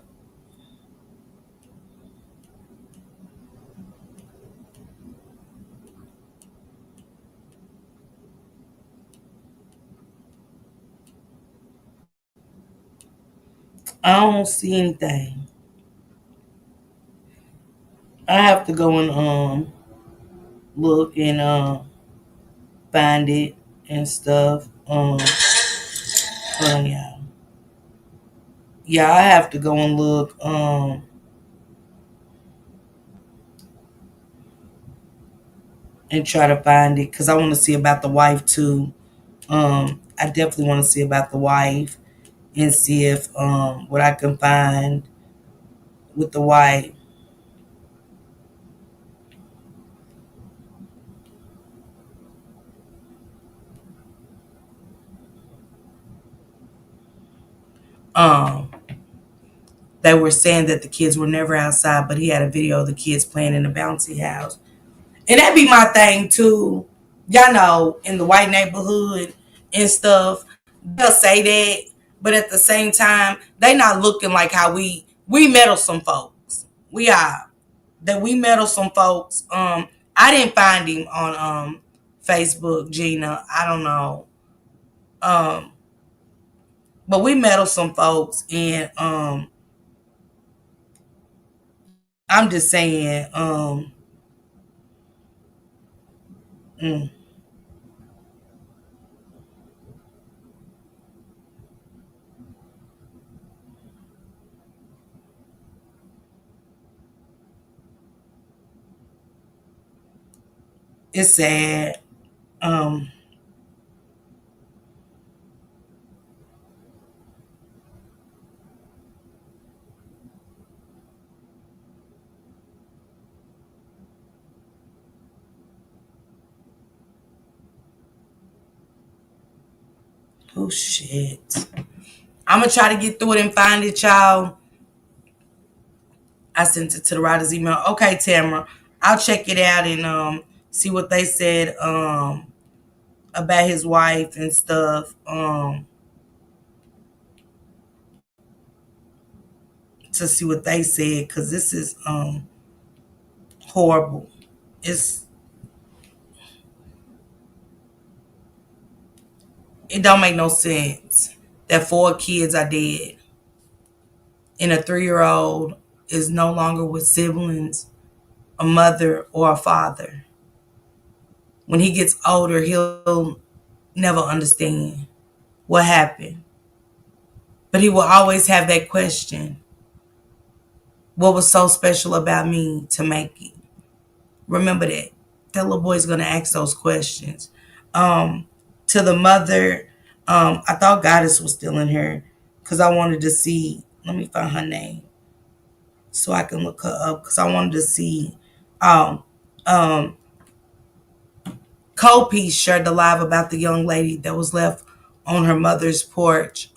I don't see anything. I have to go and look and find it and stuff. Hold on, y'all. Yeah, I have to go and look and try to find it, because I want to see about the wife too. I definitely want to see about the wife and see if what I can find with the wife. Um, they were saying that the kids were never outside, but he had a video of the kids playing in the bouncy house. And that'd be my thing too. Y'all know, in the white neighborhood and stuff, they'll say that, but at the same time, they not looking like how we meddle some folks. We are that we meddle some folks. I didn't find him on Facebook, Gina. I don't know. Um, but we meddle some folks, and I'm just saying, mm, it's sad. Um, oh shit. I'm gonna try to get through it and find it, y'all. I sent it to the writer's email. Okay, Tamara, I'll check it out and see what they said about his wife and stuff. To see what they said, because this is horrible. It's it don't make no sense that 4 kids are dead and a 3-year-old is no longer with siblings, a mother or a father. When he gets older, he'll never understand what happened. But he will always have that question: what was so special about me to make it? Remember that. That little boy's gonna ask those questions. Um, to the mother, I thought Goddess was still in here because I wanted to see. Let me find her name so I can look her up because I wanted to see. Um, um, Kopi shared the live about the young lady that was left on her mother's porch.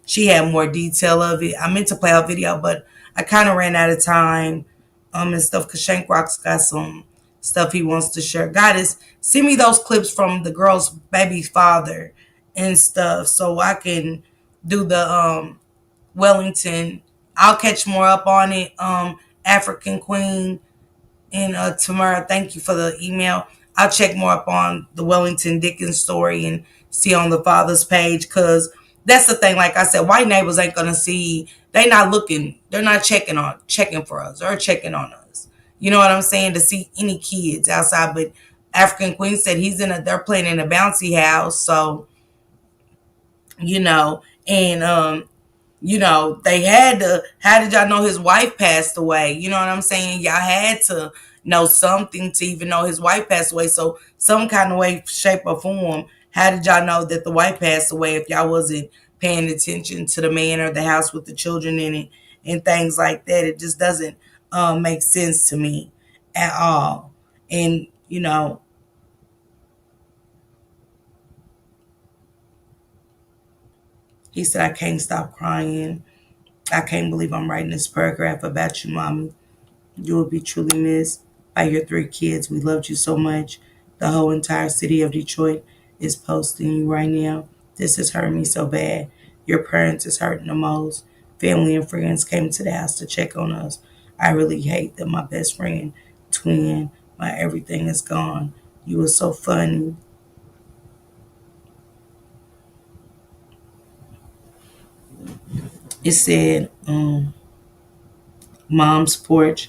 She had more detail of it. I meant to play a video, but I kind of ran out of time and stuff because Shank Rock's got some stuff he wants to share. Goddess, send me those clips from the girl's baby's father and stuff so I can do the Wellington. I'll catch more up on it. African Queen and Tamara, thank you for the email. I'll check more up on the Wellington Dickens story and see on the father's page because that's the thing. Like I said, white neighbors ain't gonna see. They not looking. They're not checking for us or checking on us. You know what I'm saying? To see any kids outside, but African Queen said he's in a. They're playing in a bouncy house, so and they had to. How did y'all know his wife passed away? You know what I'm saying? Y'all had to know something to even know his wife passed away. So some kind of way, shape, or form, how did y'all know that the wife passed away if y'all wasn't paying attention to the man or the house with the children in it and things like that? It just doesn't make sense to me at all. And he said, I can't stop crying. I can't believe I'm writing this paragraph about you, mommy. You will be truly missed by your 3 kids. We loved you so much. The whole entire city of Detroit is posting you right now. This has hurt me so bad. Your parents is hurting the most. Family and friends came to the house to check on us. I really hate that my best friend, twin, my everything is gone. You were so funny. It said, mom's porch.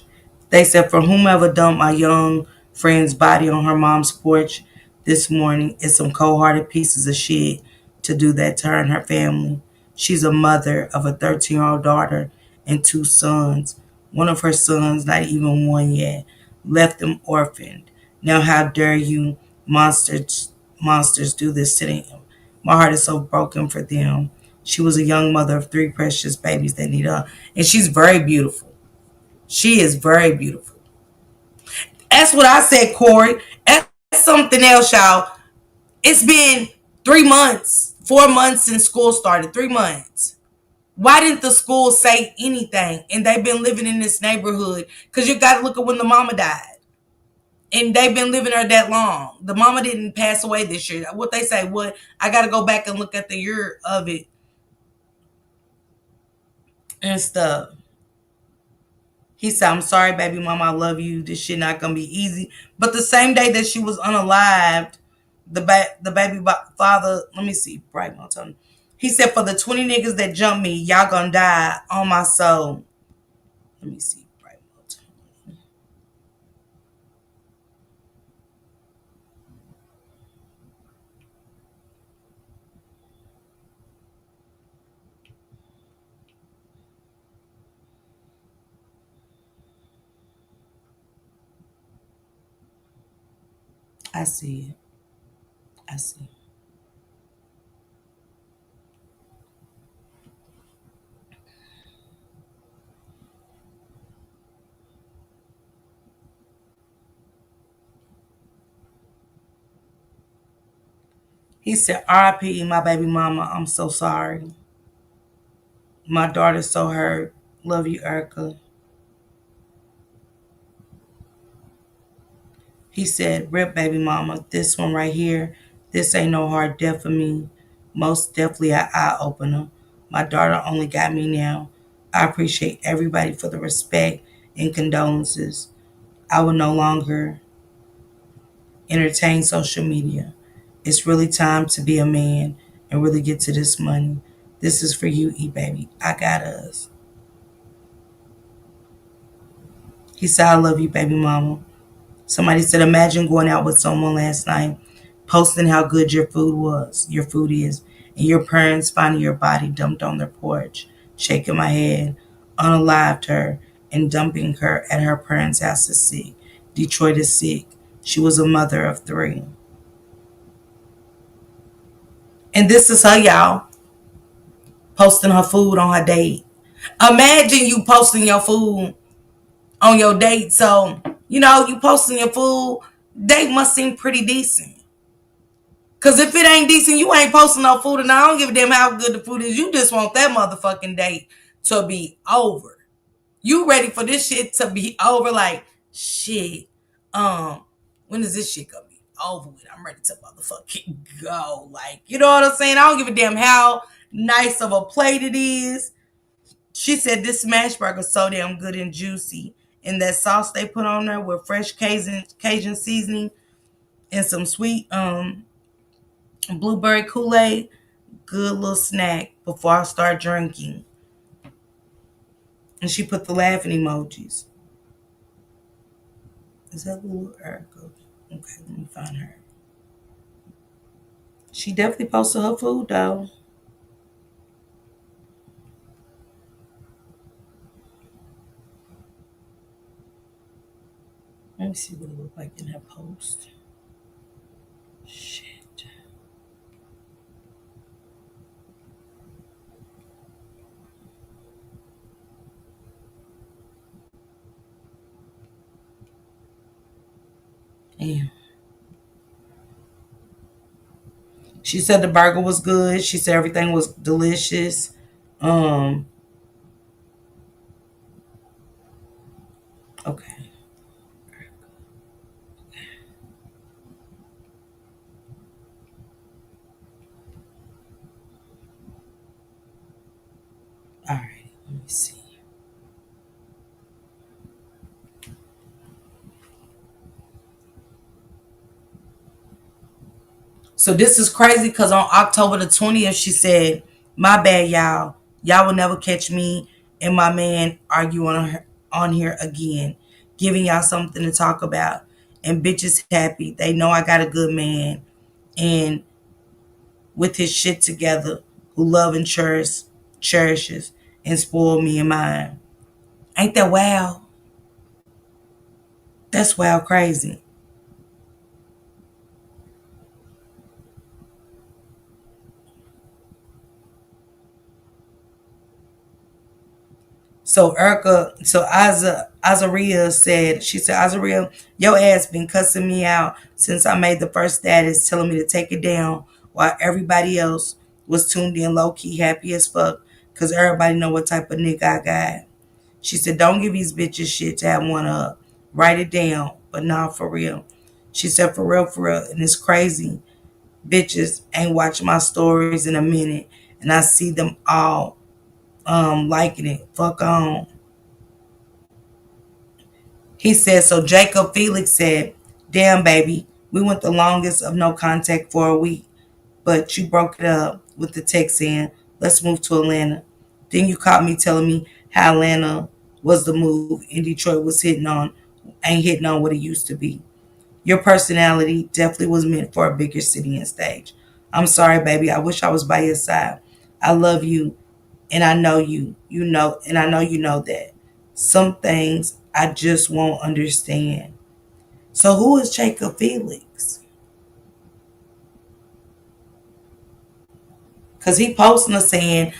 They said, for whomever dumped my young friend's body on her mom's porch this morning is some cold-hearted pieces of shit to do that to her and her family. She's a mother of a 13-year-old daughter and 2 sons. One of her sons, not even 1 yet, left them orphaned. Now how dare you monsters do this to them? My heart is so broken for them. She was a young mother of 3 precious babies that need her. And she's very beautiful. She is very beautiful. That's what I said, Corey. That's something else, y'all. It's been 3 months, 4 months since school started. 3 months. Why didn't the school say anything? And they've been living in this neighborhood because you got to look at when the mama died. And they've been living there that long. The mama didn't pass away this year. What they say, what I got to go back and look at the year of it and stuff. He said, I'm sorry, baby mama, I love you. This shit not gonna be easy. But the same day that she was unalived, the baby father, let me see, Bright Mountain. He said, for the 20 niggas that jumped me, y'all gonna die on my soul. Let me see, Bright Mountain. I see it. I see. He said, R.I.P. my baby mama. I'm so sorry. My daughter's so hurt. Love you, Erica. He said, rip baby mama. This one right here. This ain't no hard death for me. Most definitely an eye opener. My daughter only got me now. I appreciate everybody for the respect and condolences. I will no longer entertain social media. It's really time to be a man and really get to this money. This is for you, baby. I got us. He said, I love you, baby mama. Somebody said, imagine going out with someone last night, posting how good your food is, and your parents finding your body dumped on their porch, shaking my head, unalived her, and dumping her at her parents' house is sick. Detroit is sick. She was a mother of 3. And this is her, y'all, posting her food on her date. Imagine you posting your food on your date. So, you posting your food, date must seem pretty decent. Cause if it ain't decent, you ain't posting no food, and I don't give a damn how good the food is. You just want that motherfucking date to be over. You ready for this shit to be over? Like shit. When is this shit gonna be over with? I'm ready to motherfucking go. Like, you know what I'm saying? I don't give a damn how nice of a plate it is. She said this smash burger is so damn good and juicy, and that sauce they put on there with fresh Cajun seasoning and some sweet blueberry Kool-Aid. Good little snack before I start drinking. And she put the laughing emojis. Is that little Erica? Okay, let me find her. She definitely posted her food though. Let me see what it looked like in her post. Shit. Damn. She said the burger was good. She said everything was delicious. Okay. All right. Let me see. So this is crazy because on October the 20th, she said, my bad, y'all. Y'all will never catch me and my man arguing on here again, giving y'all something to talk about. And bitches happy. They know I got a good man and with his shit together who love and cherishes and spoil me and mine. Ain't that wild? That's wild crazy. So Azaria said, she said, Azaria, your ass been cussing me out since I made the first status telling me to take it down while everybody else was tuned in low key happy as fuck because everybody know what type of nigga I got. She said, don't give these bitches shit to have one up. Write it down, but not for real. She said, for real. And it's crazy. Bitches ain't watching my stories in a minute, and I see them all liking it. Fuck on. He said, so Jacob Felix said, damn, baby, we went the longest of no contact for a week, but you broke it up with the text saying, let's move to Atlanta. Then you called me telling me how Atlanta was the move and Detroit was ain't hitting on what it used to be. Your personality definitely was meant for a bigger city and stage. I'm sorry, baby. I wish I was by your side. I love you, and I know you know, and I know you know that. Some things I just won't understand. So who is Jacob Felix? Because he posting us saying,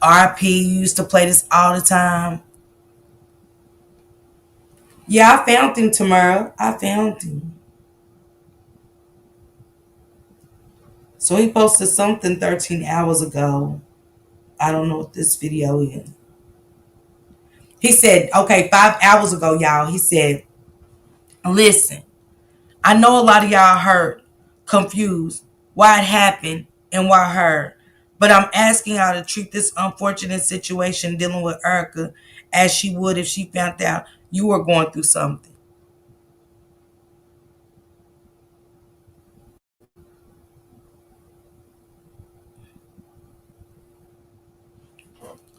RP used to play this all the time. Yeah, I found him tomorrow. I found him. So he posted something 13 hours ago. I don't know what this video is. He said, okay, 5 hours ago, y'all, he said, listen, I know a lot of y'all hurt, confused, why it happened and why her. But I'm asking y'all to treat this unfortunate situation dealing with Erica as she would if she found out you were going through something.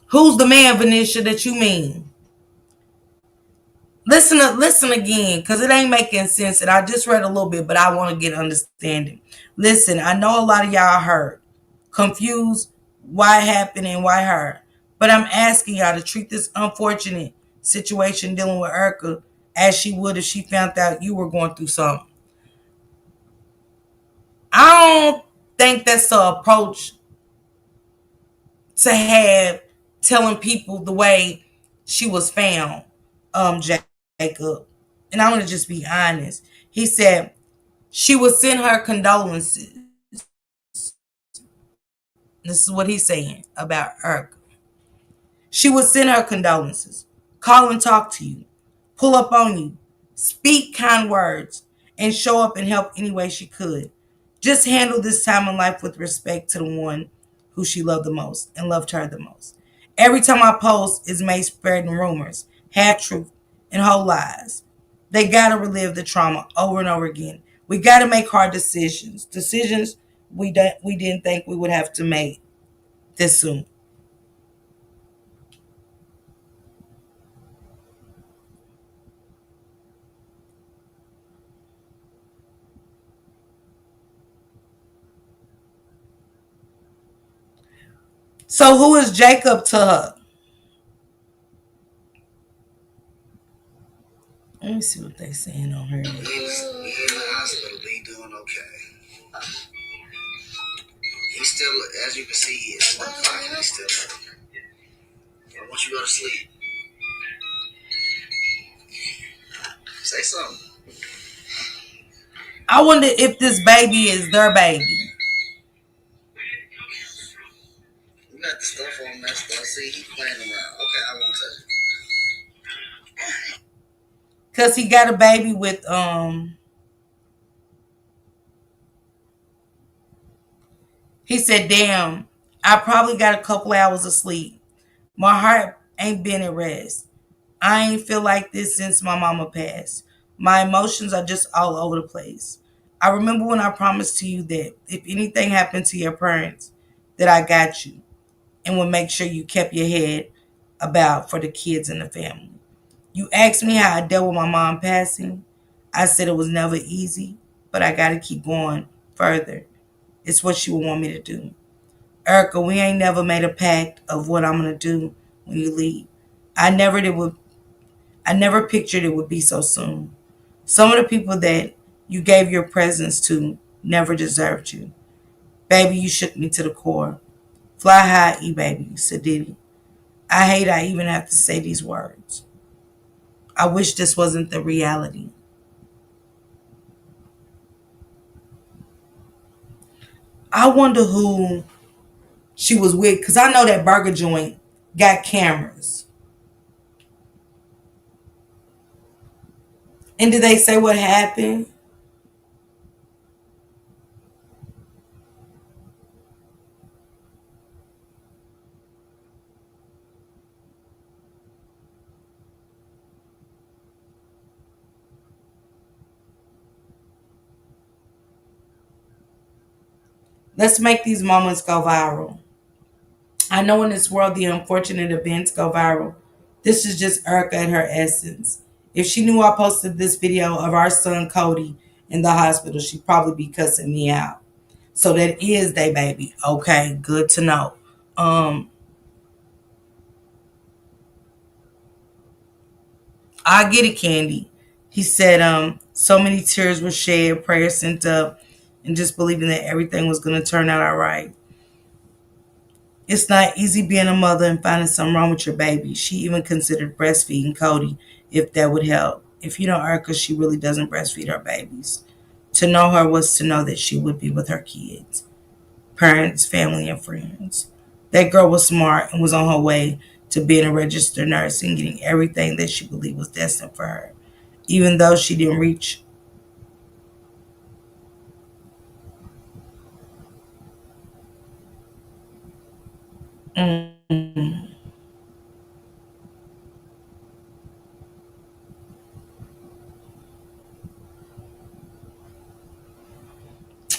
Who's the man, Venetia, that you mean? Listen again, because it ain't making sense. And I just read a little bit, but I want to get understanding. Listen, I know a lot of y'all hurt, confused, why it happened and why her. But I'm asking y'all to treat this unfortunate situation dealing with Erica as she would if she found out you were going through something. I don't think that's the approach to have telling people the way she was found, Jacob. And I'm gonna just be honest. He said she would send her condolences. This is what he's saying about Erica. She would send her condolences, call and talk to you, pull up on you, speak kind words, and show up and help any way she could. Just handle this time in life with respect to the one who she loved the most and loved her the most. Every time I post is made spreading rumors, half truth, and whole lies. They gotta relive the trauma over and over again. We gotta make hard decisions. Decisions we didn't think we would have to make this soon. So who is Jacob to her? Let me see what they saying on her. He's in the hospital, but he's doing okay. He's still, as you can see, it's 1 o'clock and he's still hurting. I want you to go to sleep. Say something. I wonder if this baby is their baby. You got the stuff on that stuff. See, he's playing around. Okay, I won't touch it. Cause he got a baby with he said, damn, I probably got a couple hours of sleep. My heart ain't been at rest. I ain't feel like this since my mama passed. My emotions are just all over the place. I remember when I promised to you that if anything happened to your parents, that I got you and would make sure you kept your head about for the kids and the family. You asked me how I dealt with my mom passing. I said it was never easy, but I got to keep going further. It's what you would want me to do. Erica, we ain't never made a pact of what I'm gonna do when you leave. I never did. I never pictured it would be so soon. Some of the people that you gave your presence to never deserved you. Baby, you shook me to the core. Fly high, E-baby, said Diddy. I hate I even have to say these words. I wish this wasn't the reality. I wonder who she was with, because I know that burger joint got cameras. And did they say what happened? Let's make these moments go viral. I know in this world the unfortunate events go viral. This is just Erica at her essence. If she knew I posted this video of our son Cody in the hospital, she'd probably be cussing me out. So that is they baby. Okay, good to know. Um, I get it, Candy. He said, so many tears were shed, prayers sent up, and just believing that everything was gonna turn out all right. It's not easy being a mother and finding something wrong with your baby. She even considered breastfeeding Cody if that would help. If you know Erica, she really doesn't breastfeed her babies. To know her was to know that she would be with her kids, parents, family, and friends. That girl was smart and was on her way to being a registered nurse and getting everything that she believed was destined for her. Even though she didn't reach. Mm,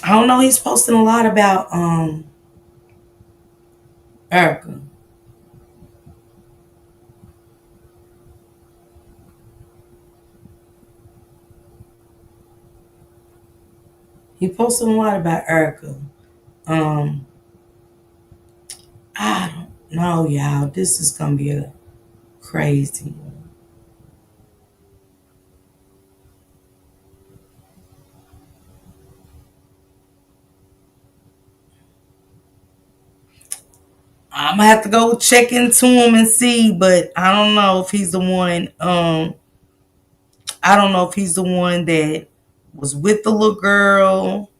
I don't know. He's posting a lot about Erica. He posted a lot about Erica. Um, I don't know, y'all. This is gonna be a crazy. I'm gonna have to go check into him and see, but I don't know if he's the one. I don't know if he's the one that was with the little girl.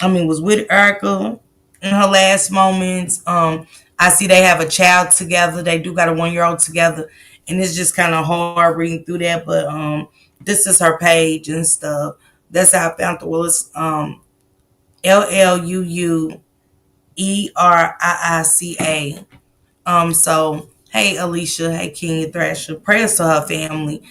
I mean, was with Erica in her last moments. I see they have a child together. They do got a 1 year old together, and it's just kind of hard reading through that. But this is her page and stuff. That's how I found the Willis. LLUUERIICA. So hey Alicia, hey Kenya Thrasher, prayers to her family,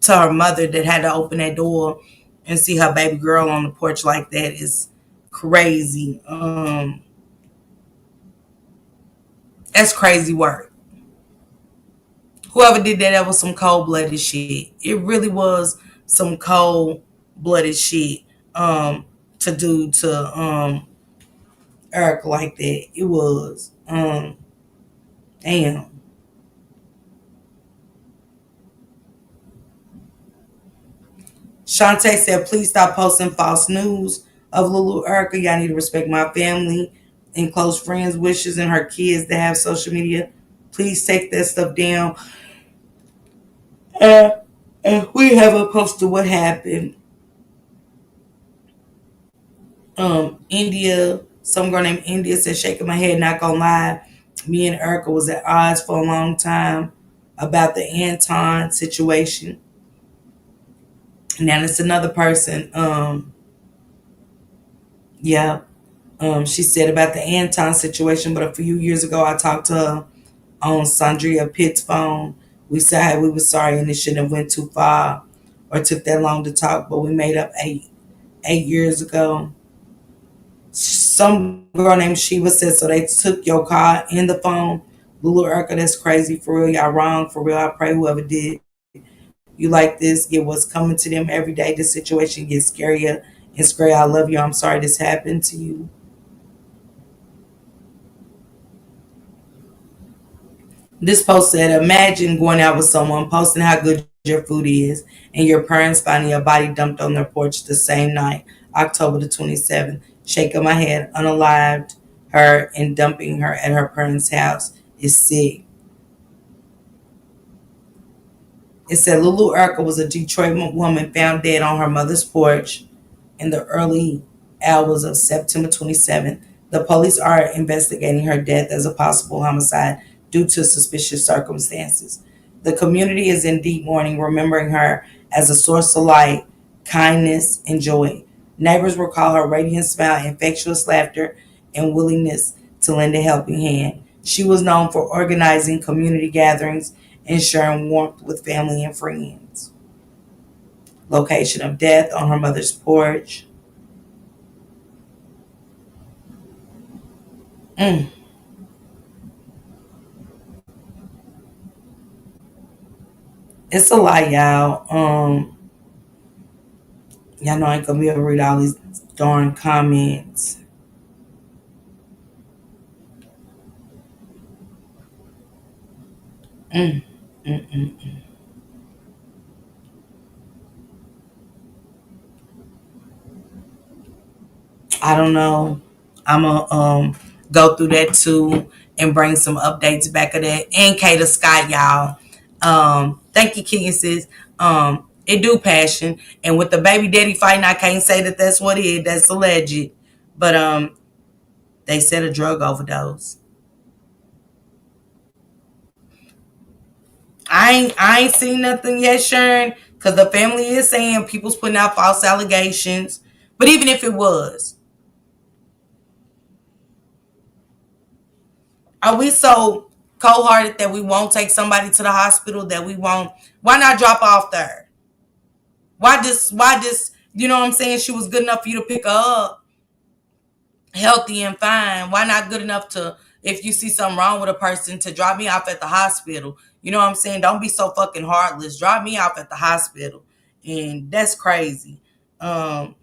to her mother that had to open that door and see her baby girl on the porch like that is crazy. That's crazy work. Whoever did that, that was some cold blooded shit. It really was some cold blooded shit. To do to Eric like that. It was. Damn. Shantae said, please stop posting false news of Lulu Erica. Y'all need to respect my family and close friends' wishes and her kids that have social media. Please take that stuff down. Uh, we haven't posted what happened. India, some girl named India said, shaking my head, not gonna lie. Me and Erica was at odds for a long time about the Anton situation. Now it's another person. Yeah. She said about the Anton situation, but a few years ago I talked to her on Sandria Pitt's phone. We said we were sorry and it shouldn't have went too far or took that long to talk, but we made up 8 years ago. Some girl named Shiva said, so they took your car and the phone. Lulu Urka, that's crazy for real. Y'all wrong for real. I pray whoever did you like this get what's coming to them every day. This situation gets scarier and scary. I love you. I'm sorry this happened to you. This post said, imagine going out with someone, posting how good your food is, and your parents finding your body dumped on their porch the same night, October the 27th. Shaking my head, unalived her and dumping her at her parents' house is sick. It said Lulu Urkel was a Detroit woman found dead on her mother's porch in the early hours of September 27th. The police are investigating her death as a possible homicide due to suspicious circumstances. The community is in deep mourning, remembering her as a source of light, kindness, and joy. Neighbors recall her radiant smile, infectious laughter, and willingness to lend a helping hand. She was known for organizing community gatherings and sharing warmth with family and friends. Location of death: on her mother's porch. Mm, it's a lot, y'all. Y'all know I ain't gonna be able to read all these darn comments. Mm, mm, mm. I don't know. I'm gonna go through that too and bring some updates back of that. And Kata Scott, y'all. Thank you, King sis. It do passion, and with the baby daddy fighting, I can't say that that's what it is. That's alleged, but they said a drug overdose. I ain't seen nothing yet, Sharon, because the family is saying people's putting out false allegations. But even if it was, are we so cold hearted that we won't take somebody to the hospital? That we won't? Why not drop off there? Why just? You know what I'm saying? She was good enough for you to pick her up, healthy and fine. Why not good enough to, if you see something wrong with a person, to drop me off at the hospital? You know what I'm saying? Don't be so fucking heartless. Drop me off at the hospital, and that's crazy. Um,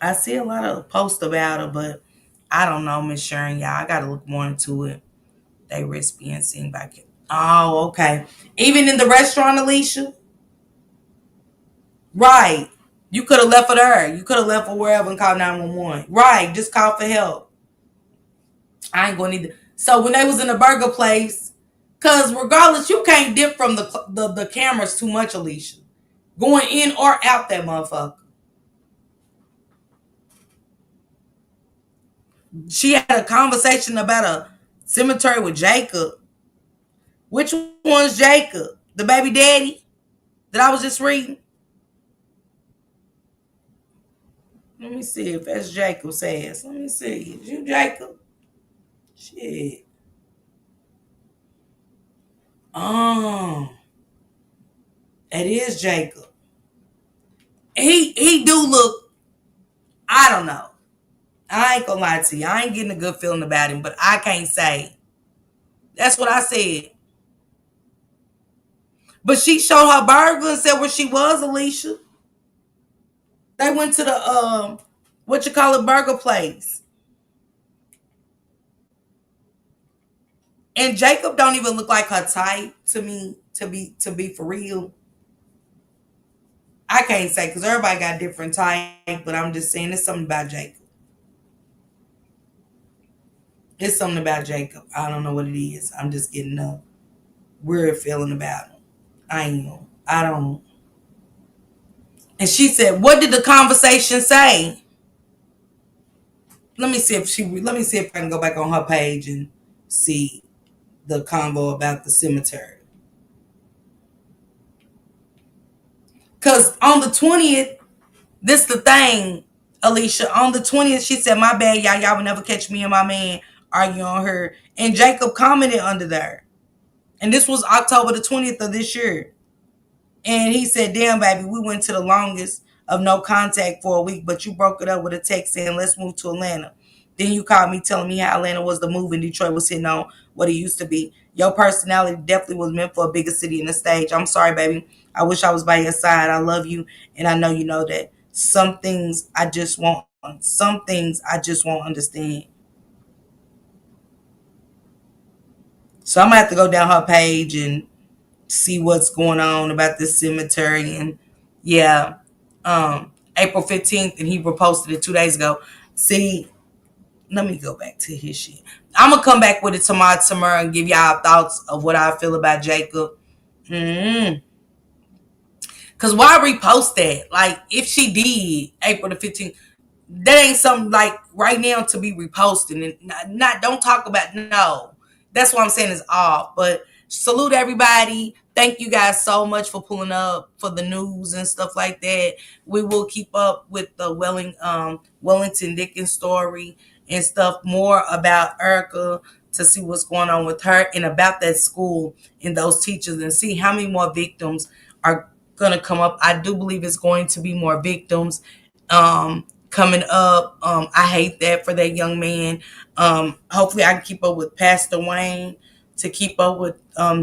I see a lot of posts about it, but I don't know, Miss Sharon. Y'all, I gotta look more into it. They risk being seen by kids. Oh, okay. Even in the restaurant, Alicia. Right. You could have left for there. You could have left for wherever and called 911. Right. Just call for help. I ain't gonna need to. So when they was in the burger place, cause regardless, you can't dip from the cameras too much, Alicia. Going in or out that motherfucker. She had a conversation about a cemetery with Jacob. Which one's Jacob? The baby daddy that I was just reading? Let me see if that's Jacob's ass. Let me see. Is you Jacob? Shit. Oh, it is Jacob. He do look, I don't know. I ain't gonna lie to you. I ain't getting a good feeling about him, but I can't say. That's what I said. But she showed her burger and said where she was, Alicia. They went to the what you call it, burger place. And Jacob don't even look like her type to me, to be for real. I can't say because everybody got different type, but I'm just saying it's something about Jacob. It's something about Jacob. I don't know what it is. I'm just getting a weird feeling about him. I am. I don't. And she said, "What did the conversation say?" Let me see if I can go back on her page and see the convo about the cemetery. Cause on the 20th, this the thing, Alicia. On the 20th, she said, "My bad, y'all will never catch me and my man arguing on her." And Jacob commented under there. And this was October the 20th of this year. And he said, "Damn, baby, we went to the longest of no contact for a week, but you broke it up with a text saying, let's move to Atlanta. Then you called me telling me how Atlanta was the move and Detroit was hitting on what it used to be. Your personality definitely was meant for a bigger city and a stage. I'm sorry, baby. I wish I was by your side. I love you, and I know you know that. Some things I just won't understand." So I'm gonna have to go down her page and see what's going on about this cemetery. And yeah, April 15th, and he reposted it 2 days ago. See, let me go back to his shit. I'm gonna come back with it tomorrow and give y'all thoughts of what I feel about Jacob. Mm. Cause why repost that? Like, if she did April the 15th, that ain't something like right now to be reposting and not don't talk about. No, that's what I'm saying is off. But salute everybody. Thank you guys so much for pulling up for the news and stuff like that. We will keep up with the Wellington Dickens story and stuff more about Erica to see what's going on with her and about that school and those teachers and see how many more victims are going to come up. I do believe it's going to be more victims coming up. I hate that for that young man. Hopefully I can keep up with Pastor Wayne to keep up with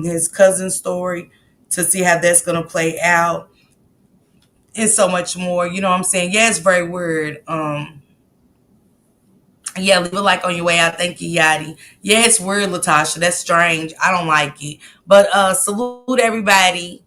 his cousin's story to see how that's going to play out and so much more. You know what I'm saying? Yeah, it's very weird. Yeah, leave a like on your way out. Thank you, Yadi. Yeah, it's weird, Latasha. That's strange. I don't like it. But salute everybody.